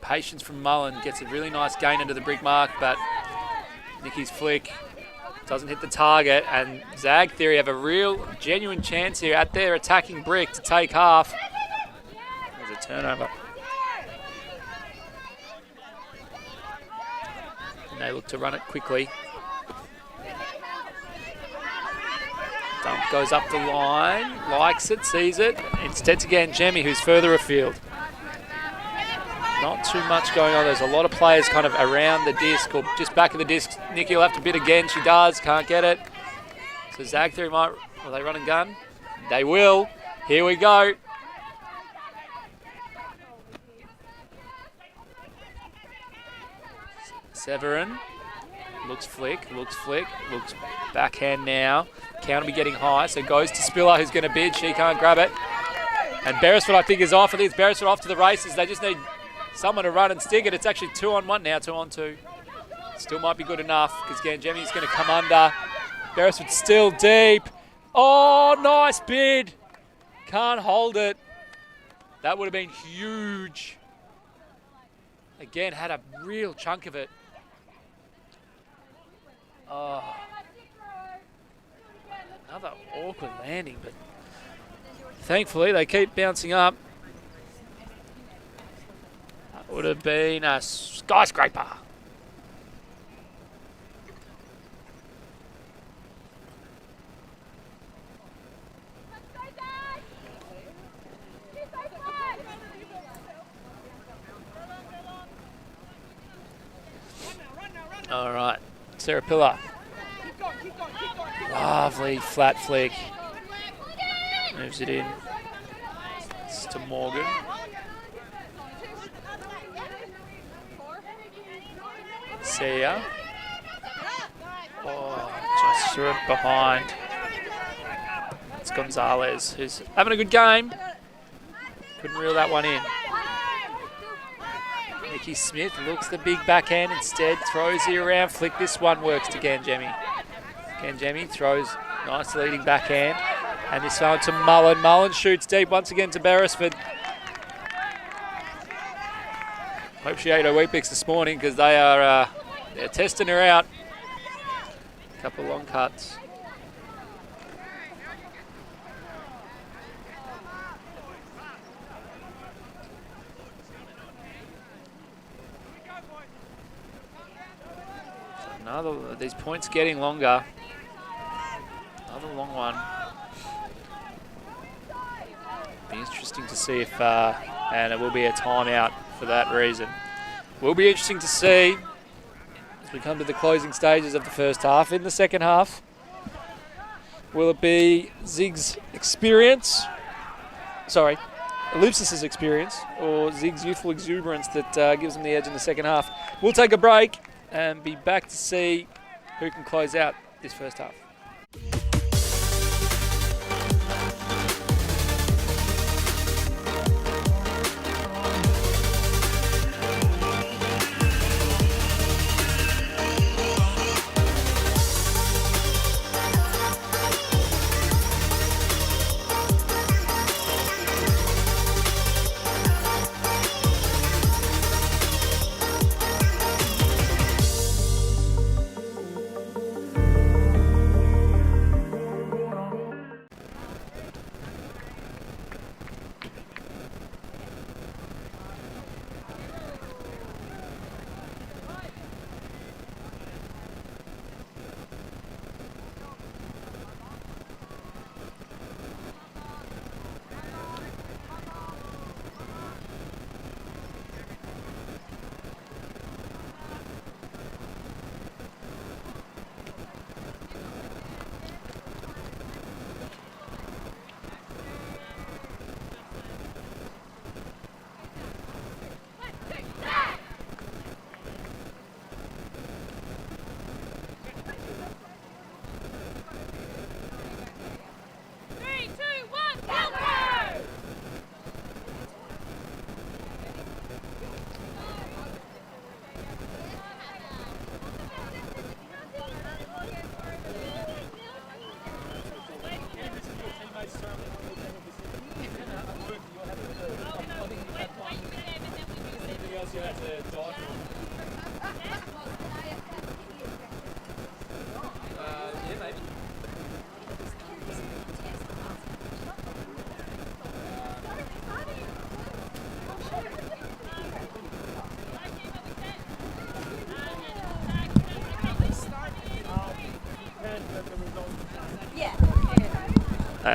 Patience from Mullen, gets a really nice gain into the brick mark, but Nicky's flick doesn't hit the target, and Zag Theory have a real, genuine chance here at their attacking brick to take half. There's a turnover. And they look to run it quickly. Dump goes up the line, likes it, sees it. Instead to Ganjemi, who's further afield. Not too much going on. There's a lot of players kind of around the disc or just back of the disc. Nikki will have to bid again. She does. Can't get it. So Zag Theory might... Will they run and gun? They will. Here we go. Severin. Looks flick. Looks backhand now. Count will be getting high. So goes to Spiller, who's going to bid. She can't grab it. And Beresford, I think, is off. I think it's Beresford off to the races. They just need someone to run and stick it. It's actually 2-on-1 now, 2-on-2. Still might be good enough because Ganjemi's going to come under. Beresford still deep. Oh, nice bid. Can't hold it. That would have been huge. Again, had a real chunk of it. Oh. Another awkward landing, but thankfully they keep bouncing up. That would have been a skyscraper. All right, Sarah Pillar. Lovely flat flick. Moves it in. It's to Morgan. Sia. Oh, just threw it behind. It's Gonzalez, who's having a good game. Couldn't reel that one in. Nikki Smith looks the big backhand instead, throws it around, flick. This one works to Ganjemi. Ganjemi throws nice leading backhand, and this one to Mullen. Mullen shoots deep once again to Beresford. Hope she ate her Weet-Bix this morning because they are they're testing her out. Couple long cuts. Another, these points getting longer. Another long one. Be interesting to see if, and it will be a timeout for that reason. Will be interesting to see as we come to the closing stages of the first half. In the second half, will it be Zig's experience? Sorry, Ellipsis' experience, or Zig's youthful exuberance that gives them the edge in the second half? We'll take a break and be back to see who can close out this first half.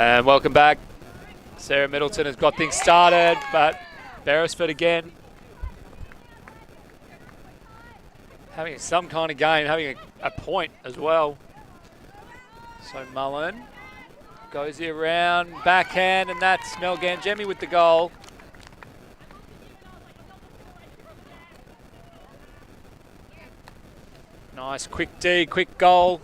And welcome back. Sarah Middleton has got things started, but Beresford again having some kind of game, having a point as well. So Mullen goes here around, backhand, and that's Mel Gangemi with the goal. Nice quick D, quick goal.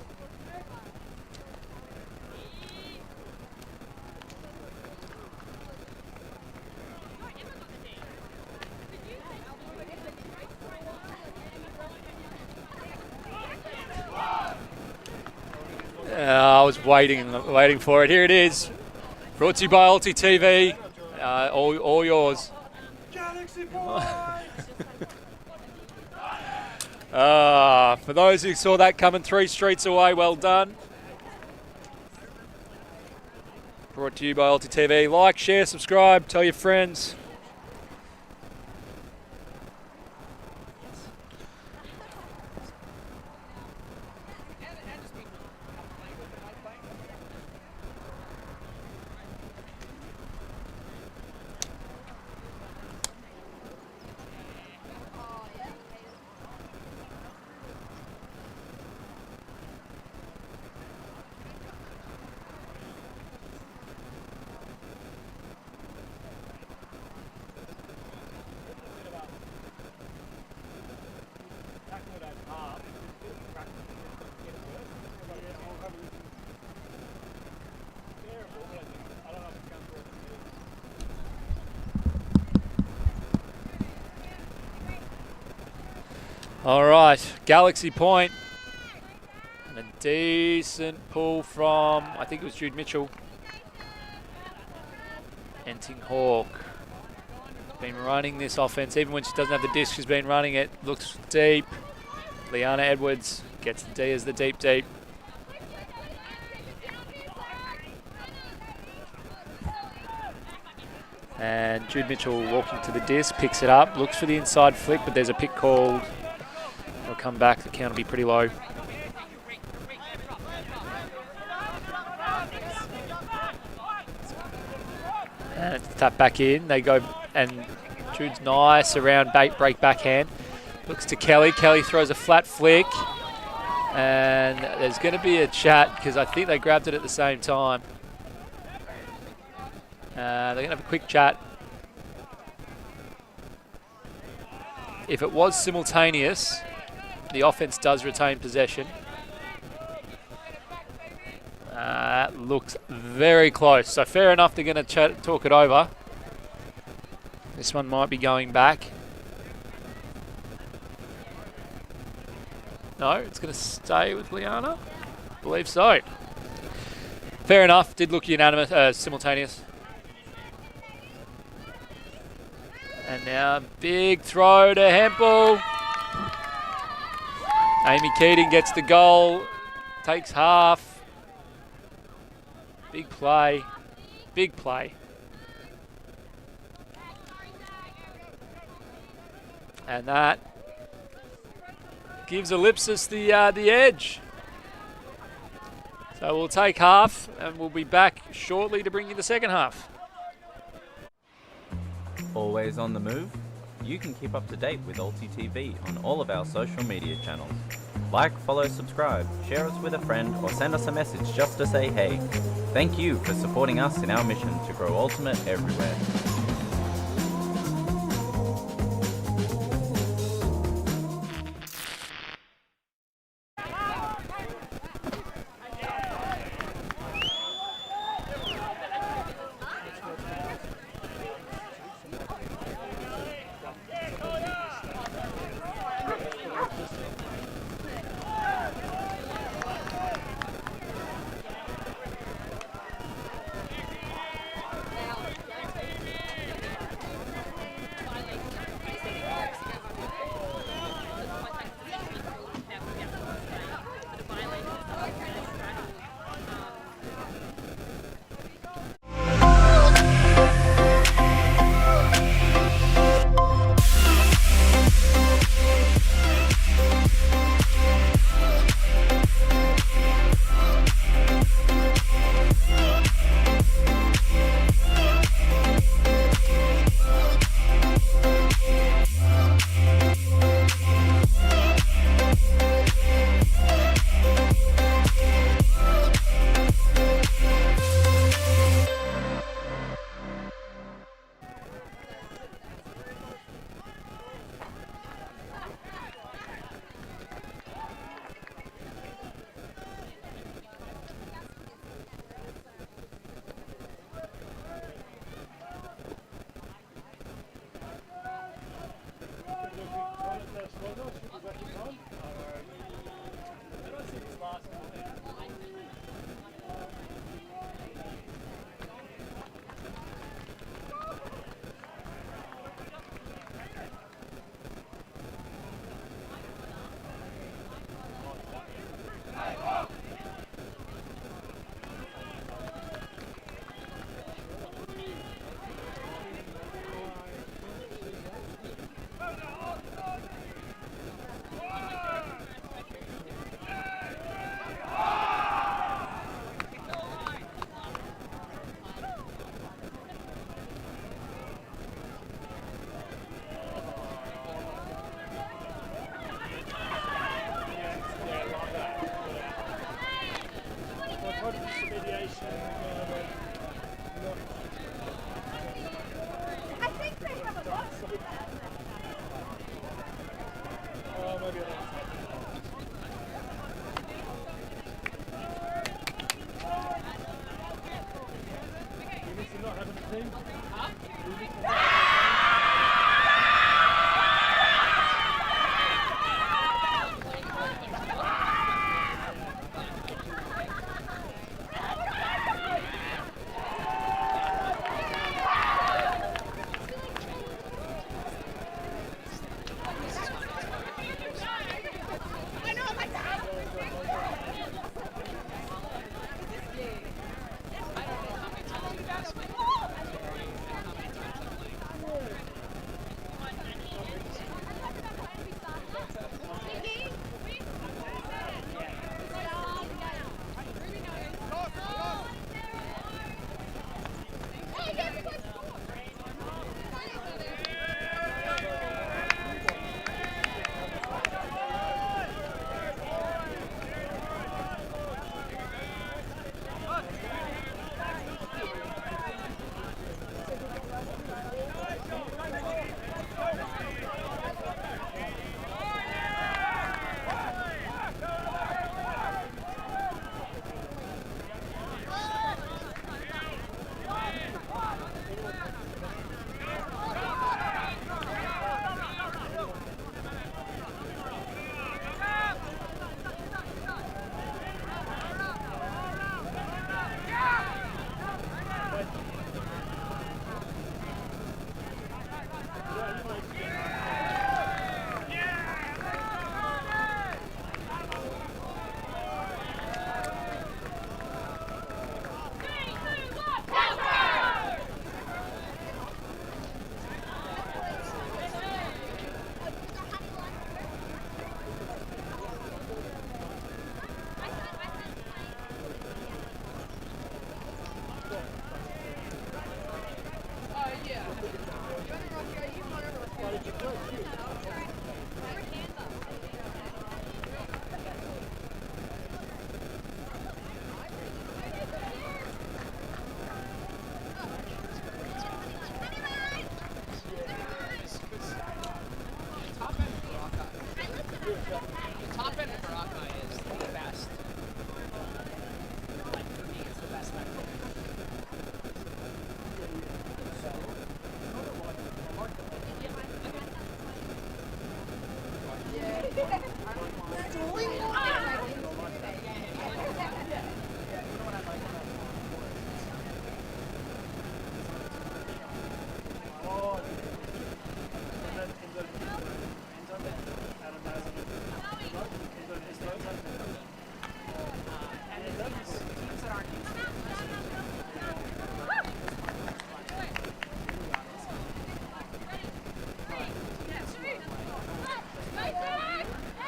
I was waiting for it. Here it is. Brought to you by ULTI.TV. All yours. For those who saw that coming 3 streets away, well done. Brought to you by ULTI.TV. Like, share, subscribe, tell your friends. All right, Galaxy point. And a decent pull from, I think it was Jude Mitchell. Enting Hawk. Been running this offense, even when she doesn't have the disc, she's been running it. Looks deep. Liana Edwards gets the D as the deep. And Jude Mitchell walking to the disc, picks it up, looks for the inside flick, but there's a pick called. They'll come back, the count will be pretty low. And it's tapped back in. They go, and Jude's nice around break backhand. Looks to Kelly. Kelly throws a flat flick. And there's going to be a chat because I think they grabbed it at the same time. They're going to have a quick chat. If it was simultaneous, the offense does retain possession. That looks very close. So fair enough, they're going to talk it over. This one might be going back. No, it's going to stay with Liana. I believe so. Fair enough. Did look unanimous, simultaneous. And now big throw to Hempel. Amy Keating gets the goal. Takes half. Big play. Big play. And that gives Ellipsis the edge. So we'll take half and we'll be back shortly to bring you the second half. Always on the move? You can keep up to date with ULTI.TV on all of our social media channels. Like, follow, subscribe, share us with a friend, or send us a message just to say hey. Thank you for supporting us in our mission to grow Ultimate everywhere.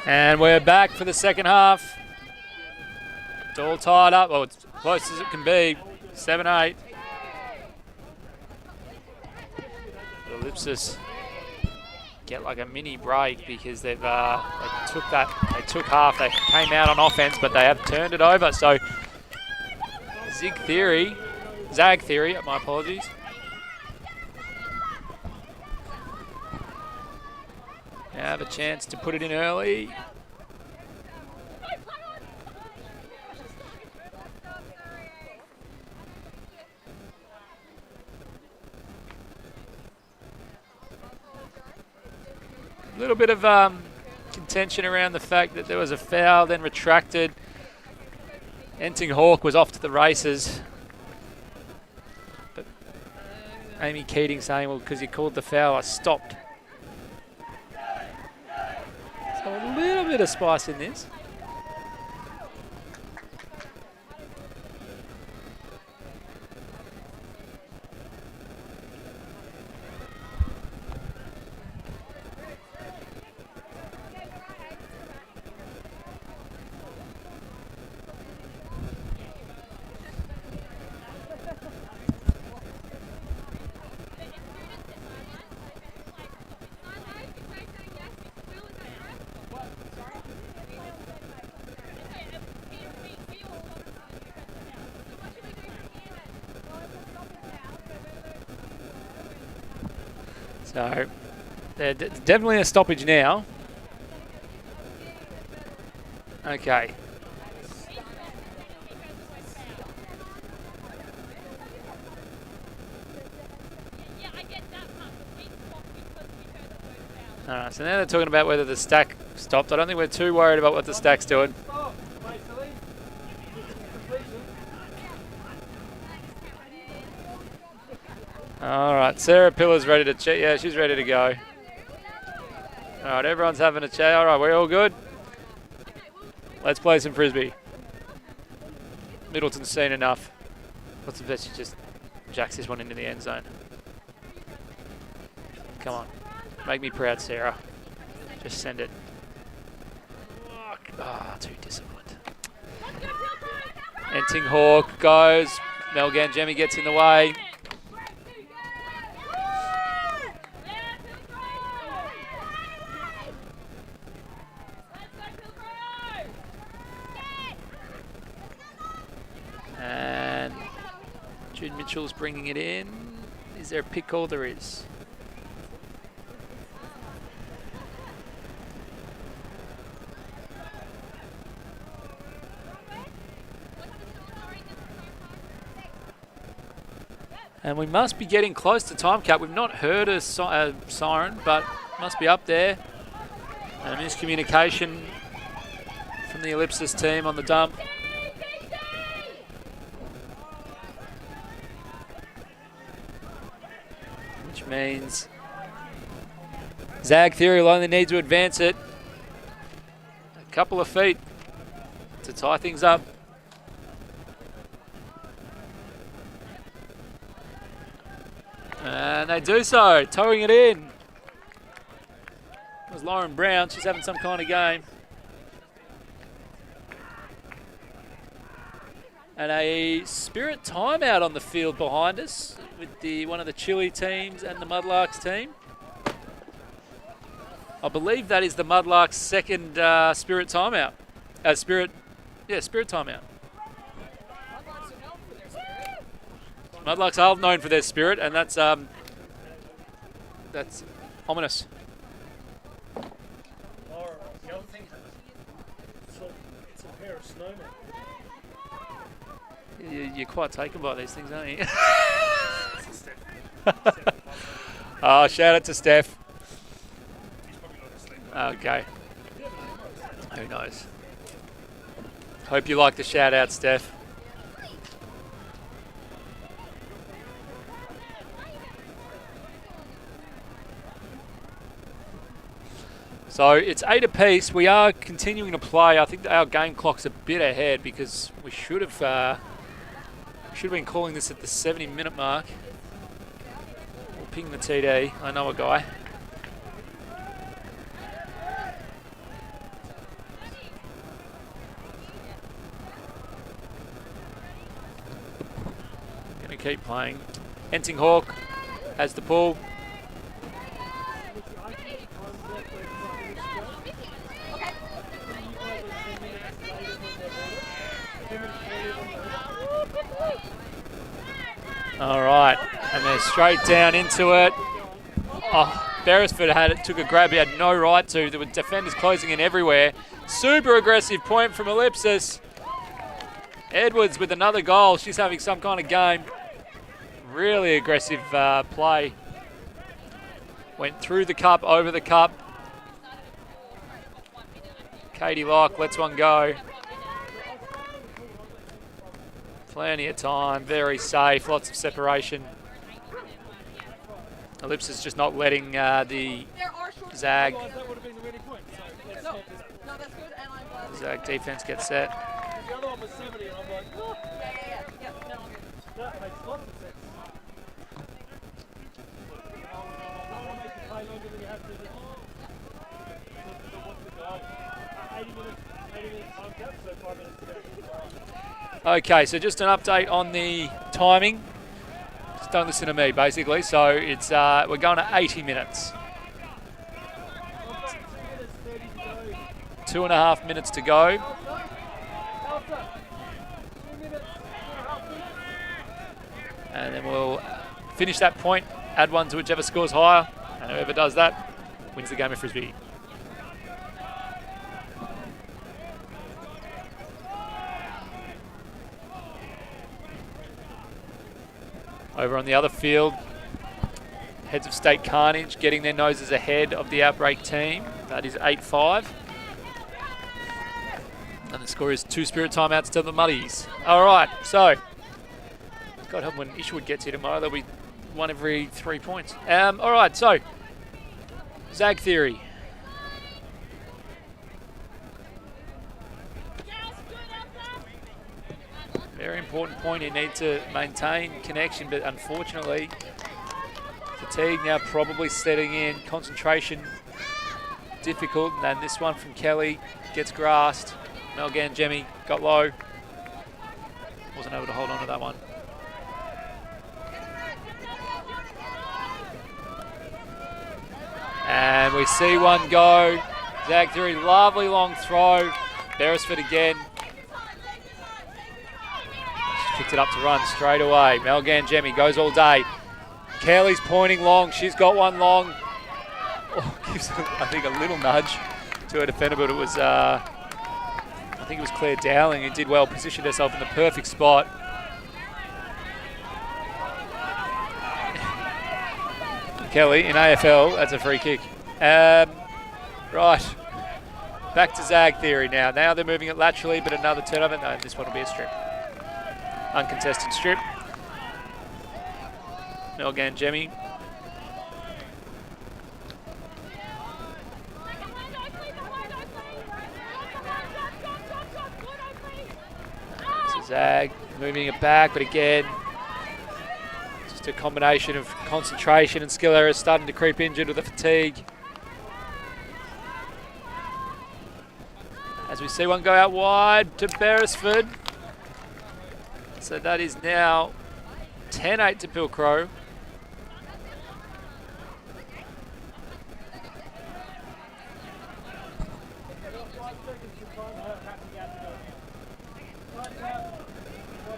And we're back for the second half. It's all tied up. Well, it's close as it can be. 7-8. Ellipsis get like a mini break because they've they took half. They came out on offense, but they have turned it over. So Zag Theory, my apologies. Now have a chance to put it in early. A little bit of contention around the fact that there was a foul, then retracted. Enting Hawke was off to the races. But Amy Keating saying, well, because you called the foul, I stopped. So a little bit of spice in this. So, there's definitely a stoppage now. Okay. Alright, so now they're talking about whether the stack stopped. I don't think we're too worried about what the stack's doing. Alright, Sarah Pillar's ready to check. Yeah, she's ready to go. Alright, everyone's having a chat. Alright, we're all good. Let's play some Frisbee. Middleton's seen enough. What's the best? She just jacks this one into the end zone. Come on. Make me proud, Sarah. Just send it. Ah, too disciplined. Enting Hawk goes. Melgan Jemmy gets in the way. And Jude Mitchell's bringing it in. Is there a pick call? There is. And we must be getting close to time cap. We've not heard a siren, but must be up there. And a miscommunication from the Ellipsis team on the dump. Which means Zag Theory will only need to advance it a couple of feet to tie things up. And they do so, towing it in. It was Lauren Brown, she's having some kind of game. And a Spirit timeout on the field behind us with one of the Chile teams and the Mudlarks team. I believe that is the Mudlarks' second Spirit timeout. Spirit timeout. Mudlarks are known for their spirit, and that's ominous. It's a pair of snowmen. You're quite taken by these things, aren't you? Oh, shout out to Steph. Okay. Who knows? Hope you like the shout out, Steph. So it's 8 apiece. We are continuing to play. I think our game clock's a bit ahead because we should have been calling this at the 70-minute mark. We'll ping the TD. I know a guy. Going to keep playing. Enting Hawk has the pull. All right, and they're straight down into it. Oh, Beresford took a grab he had no right to. There were defenders closing in everywhere. Super aggressive point from Ellipsis. Edwards with another goal. She's having some kind of game. Really aggressive play. Went through the cup, over the cup. Katie Locke lets one go. Plenty of time, very safe, lots of separation. Ellipsis just not letting the Zag defense get set. The other one was 70, and I'm like, oh. That makes lots of sense. I want to make you play longer than you have to. What's the goal? 80 minutes time cap, so 5 minutes to go. Okay, so just an update on the timing. Just don't listen to me, basically. So it's we're going to 80 minutes. 2.5 minutes to go. And then we'll finish that point, add one to whichever scores higher, and whoever does that wins the game of Frisbee. Over on the other field, Heads of State Carnage getting their noses ahead of the Outbreak team. That is 8-5. And the score is 2 Spirit timeouts to the Muddies. All right, so God help when Isherwood gets here tomorrow. There'll be 1 every 3 points. All right, so Zag Theory. Very important point. You need to maintain connection, but unfortunately, fatigue now probably setting in. Concentration difficult, and this one from Kelly gets grasped. Melgan Jemmy got low. Wasn't able to hold on to that one. And we see one go. Zag Theory, lovely long throw. Beresford again. She's picked it up to run straight away. Melgan Jemmy goes all day. Kelly's pointing long. She's got one long. Oh, gives, I think, a little nudge to her defender, but it was, I think it was Claire Dowling who did well, positioned herself in the perfect spot. Kelly in AFL, that's a free kick. Right, back to Zag Theory now. Now they're moving it laterally, but another turnover. No, this one will be a strip. Uncontested strip. Melgan Jemmy. So Zag moving it back, but again, just a combination of concentration and skill errors starting to creep in due to the fatigue. As we see one go out wide to Beresford. So that is now 10-8 to Pilcrow.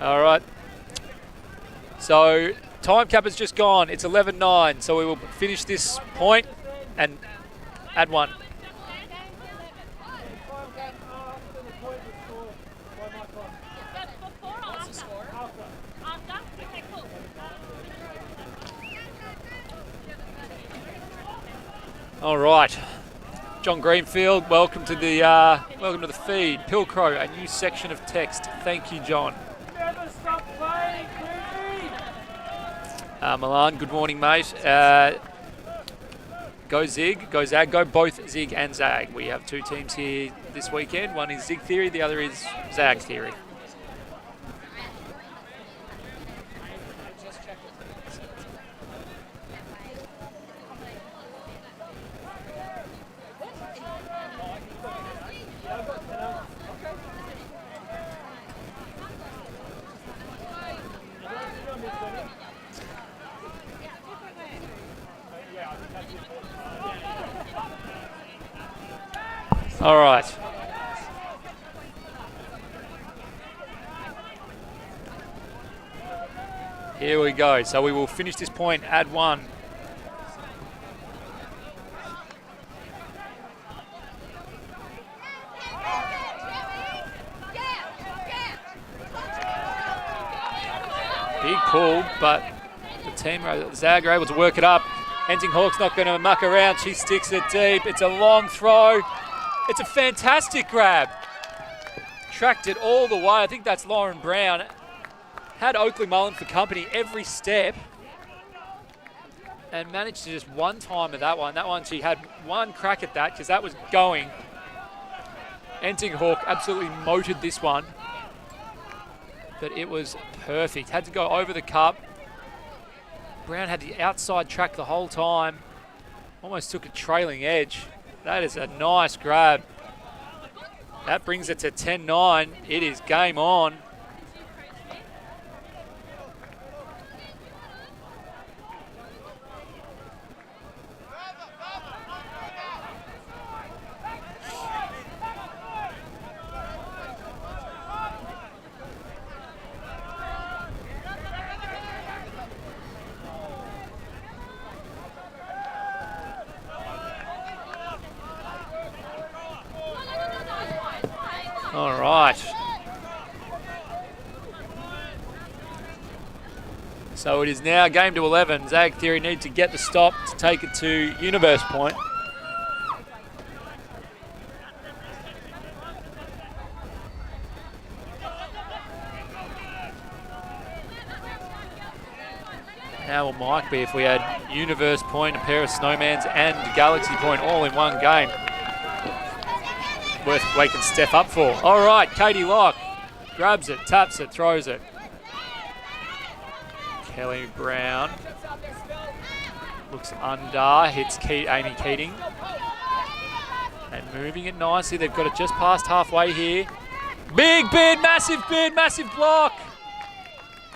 All right. So time cap has just gone. It's 11-9. So we will finish this point and add one. All right, John Greenfield, welcome to the feed. Pilcrow, a new section of text. Thank you, John. Never stop playing, Milan, good morning, mate. Go Zig, go Zag, go both Zig and Zag. We have 2 teams here this weekend. One is Zig Theory, the other is Zag Theory. All right. Here we go. So we will finish this point, add one. Big pull, but the team, Zag, are able to work it up. Enting Hawk's not going to muck around. She sticks it deep. It's a long throw. It's a fantastic grab. Tracked it all the way. I think that's Lauren Brown. Had Oakley Mullen for company every step. And managed to just one time at that one. That one, she had one crack at that because that was going. Enting Hawk absolutely motored this one. But it was perfect. Had to go over the cup. Brown had the outside track the whole time. Almost took a trailing edge. That is a nice grab. That brings it to 10-9. It is game on. All right. So it is now game to 11. Zag Theory need to get the stop to take it to Universe Point. How will Mike be if we had Universe Point, a pair of Snowmans and Galaxy Point all in one game? Worth waking Steph up for. All right, Katie Locke grabs it, taps it, throws it. Kelly Brown looks under, hits Amy Keating. And moving it nicely. They've got it just past halfway here. Big bid, massive block.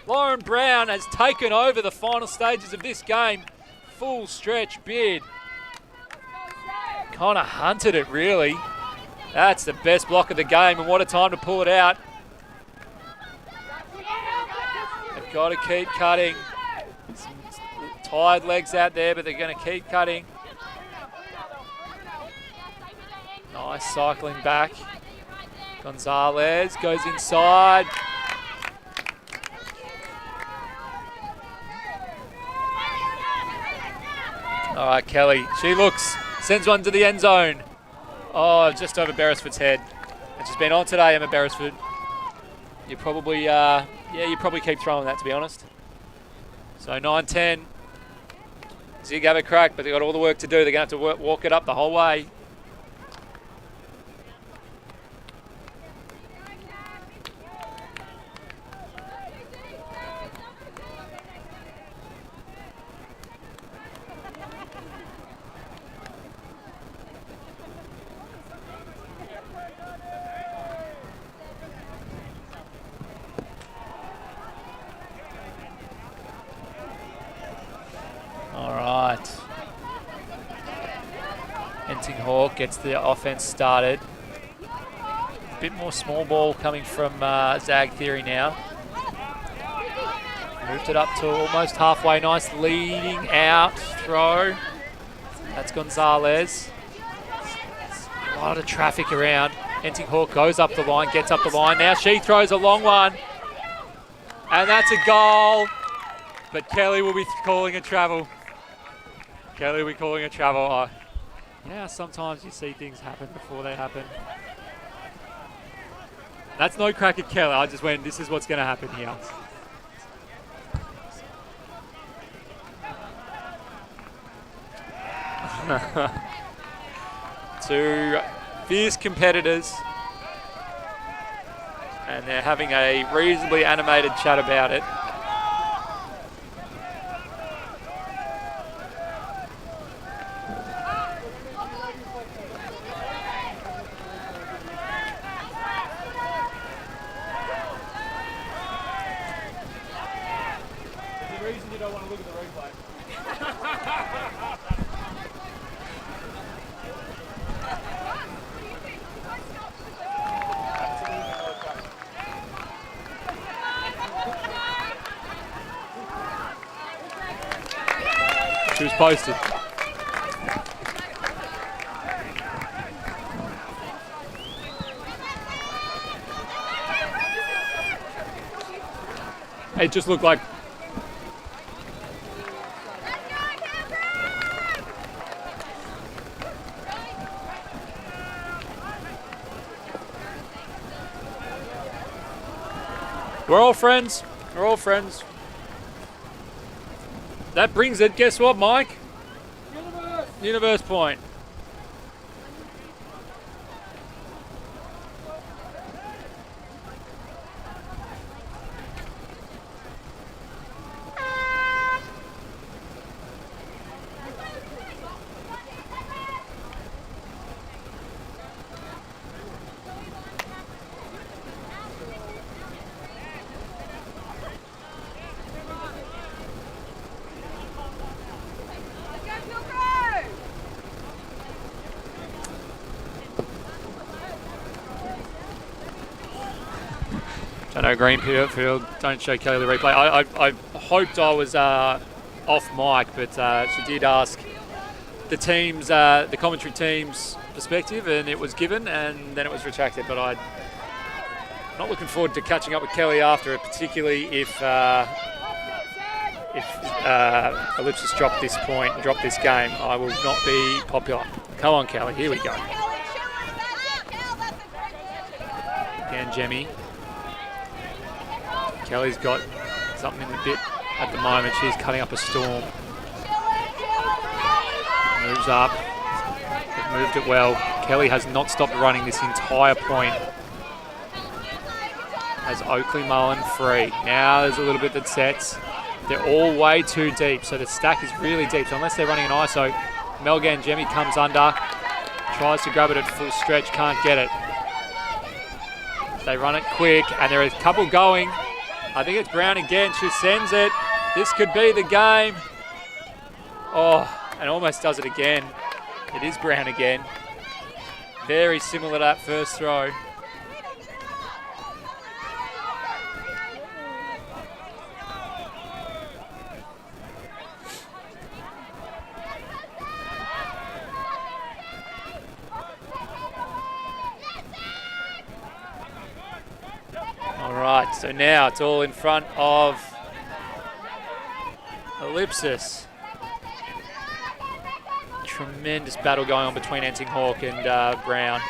Lauren Brown has taken over the final stages of this game. Full stretch bid. Kind of hunted it, really. That's the best block of the game, and what a time to pull it out. They've got to keep cutting. Some tired legs out there, but they're going to keep cutting. Nice cycling back. Gonzalez goes inside. All right, Kelly. She looks, sends one to the end zone. Oh, just over Beresford's head. And she's been on today, Emma Beresford. You probably, you probably keep throwing that, to be honest. So 9-10. Zig have a crack, but they've got all the work to do. They're going to have to walk it up the whole way. Hawk gets the offense started. A bit more small ball coming from Zag Theory now. Moved it up to almost halfway. Nice leading out throw. That's Gonzalez. A lot of traffic around. Enting Hawk goes up the line, gets up the line. Now she throws a long one. And that's a goal. But Kelly will be calling a travel. Kelly will be calling a travel. Oh. Yeah, sometimes you see things happen before they happen. That's no crack at Kelly. I just went, this is what's going to happen here. Two fierce competitors. And they're having a reasonably animated chat about it. She was posted. It just looked like we're all friends. We're all friends. That brings it. Guess what, Mike? Universe Point. I know Greenfield, don't show Kelly the replay. I hoped I was off mic, but she did ask the team's, the commentary team's perspective, and it was given, and then it was retracted. But I'm not looking forward to catching up with Kelly after it, particularly if if Ellipsis drop this point, drop this game, I will not be popular. Come on, Kelly. Here we go. Again, Jemmy. Kelly's got something in the bit at the moment. She's cutting up a storm. Moves up. They've moved it well. Kelly has not stopped running this entire point. Has Oakley Mullen free. Now there's a little bit that sets. They're all way too deep, so the stack is really deep. So unless they're running an ISO, Melgan Jemmy comes under, tries to grab it at full stretch, can't get it. They run it quick, and there is a couple going. I think it's Brown again. She sends it. This could be the game. Oh, and almost does it again. It is Brown again. Very similar to that first throw. So now it's all in front of Ellipsis. Tremendous battle going on between Enting Hawk and Brown.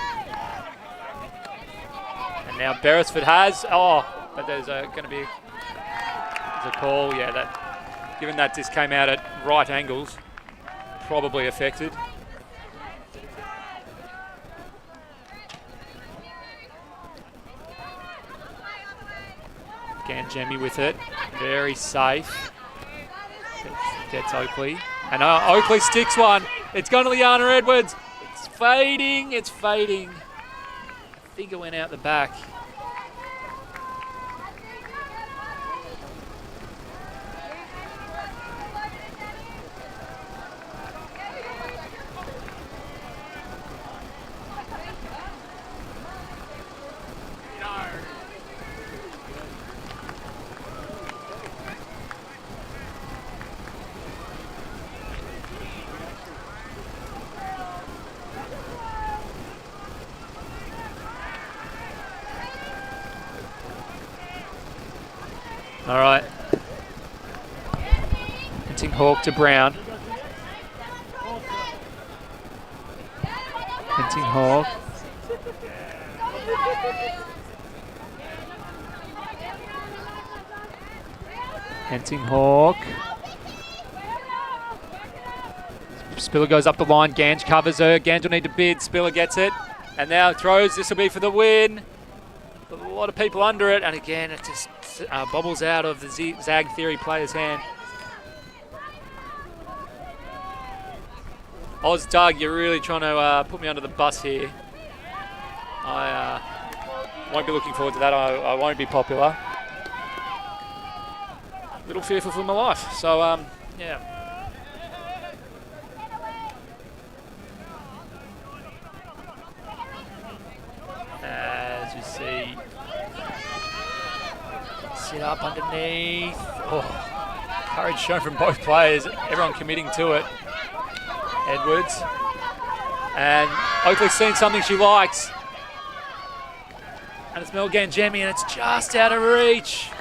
And now Beresford has, but there's going to be a call. Yeah, that given that this came out at right angles, probably affected. Again, Jemmy with it, very safe. Gets Oakley, and Oakley sticks one. It's gone to Liana Edwards. It's fading, it's fading. I think it went out the back. All right. Enting Hawk to Brown. Enting Hawk. Enting Hawk. Spiller goes up the line. Gange covers her. Gange will need to bid. Spiller gets it. And now throws. This will be for the win. A lot of people under it. And again, it just bobbles out of the Zag Theory player's hand. Oz Doug, you're really trying to put me under the bus here. I won't be looking forward to that. I won't be popular. A little fearful for my life. So, yeah. As you see, sit up underneath. Oh, courage shown from both players. Everyone committing to it. Edwards. And Oakley's seen something she likes. And it's Melgan Jemmy, and it's just out of reach.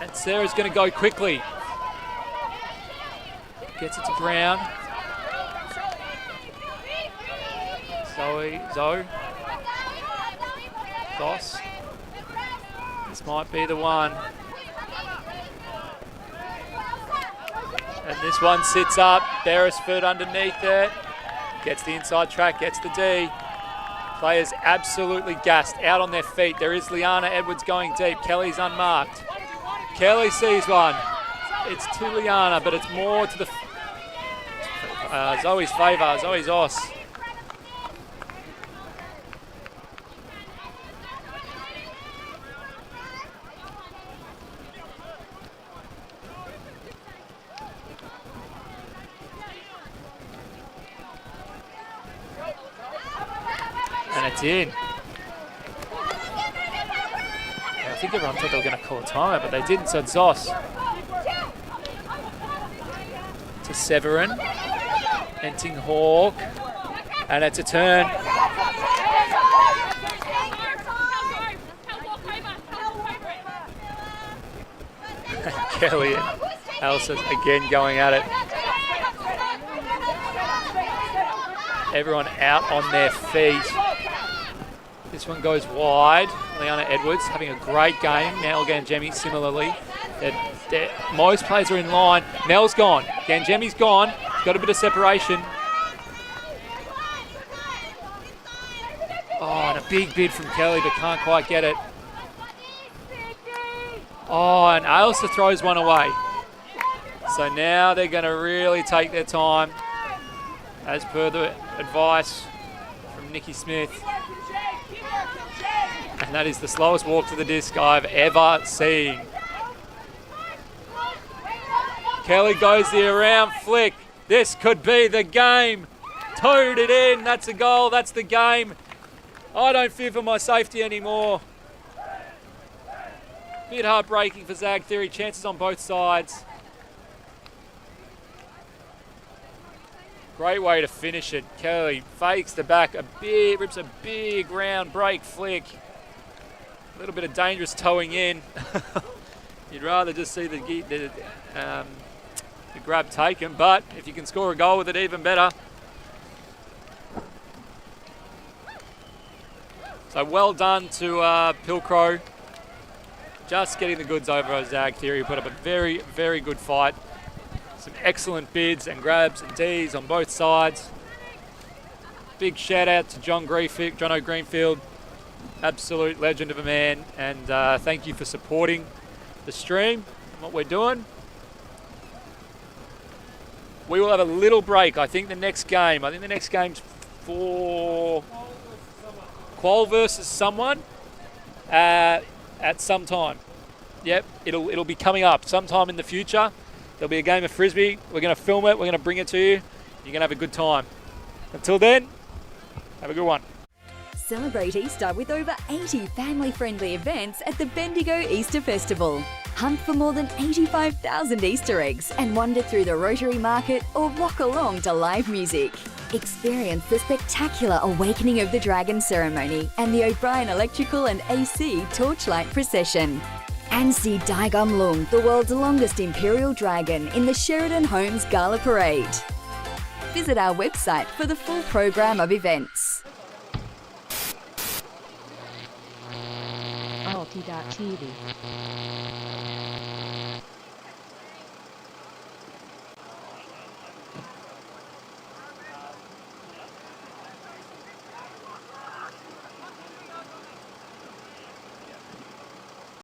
And Sarah's going to go quickly. Gets it to Brown. Zoe. Goss. This might be the one. And this one sits up. Beresford underneath it. Gets the inside track, gets the D. Players absolutely gassed, out on their feet. There is Liana Edwards going deep. Kelly's unmarked. Kelly sees one. It's to Liana, but it's more to the Zoe's favour. Zoe's Oss. And it's in. I think everyone thought they were going to call a timeout, but they didn't, so it's Zoss. To Severin. Enting Hawk. And it's a turn. Kelly and Ellipsis again going at it. Everyone out on their feet. This one goes wide. Leanna Edwards having a great game. Nell Gangemi similarly. Most players are in line. Nell's gone. Gangemi's gone. Got a bit of separation. Oh, and a big bid from Kelly, but can't quite get it. Oh, and Ailsa throws one away. So now they're going to really take their time, as per the advice from Nikki Smith. And that is the slowest walk to the disc I've ever seen. Kelly goes the around flick. This could be the game. Towed it in. That's a goal. That's the game. I don't fear for my safety anymore. Bit heartbreaking for Zag Theory. Chances on both sides. Great way to finish it. Kelly fakes the back a bit, rips a big round break flick. A little bit of dangerous towing in. You'd rather just see the grab taken, but if you can score a goal with it, even better. So well done to Pilcrow. Just getting the goods over Zag Theory. Put up a very, very good fight. Some excellent bids and grabs and Ds on both sides. Big shout out to John O. Greenfield. Absolute legend of a man. And thank you for supporting the stream, what we're doing. We will have a little break. I think the next game's for Qual versus someone at some time. Yep, it'll be coming up sometime in the future. There'll be a game of Frisbee. We're going to film it. We're going to bring it to you. You're going to have a good time. Until then, have a good one. Celebrate Easter with over 80 family-friendly events at the Bendigo Easter Festival. Hunt for more than 85,000 Easter eggs and wander through the Rotary Market or rock along to live music. Experience the spectacular Awakening of the Dragon ceremony and the O'Brien Electrical and AC Torchlight Procession. And see Daigum Lung, the world's longest imperial dragon, in the Sheridan Homes Gala Parade. Visit our website for the full program of events. ULTI.TV.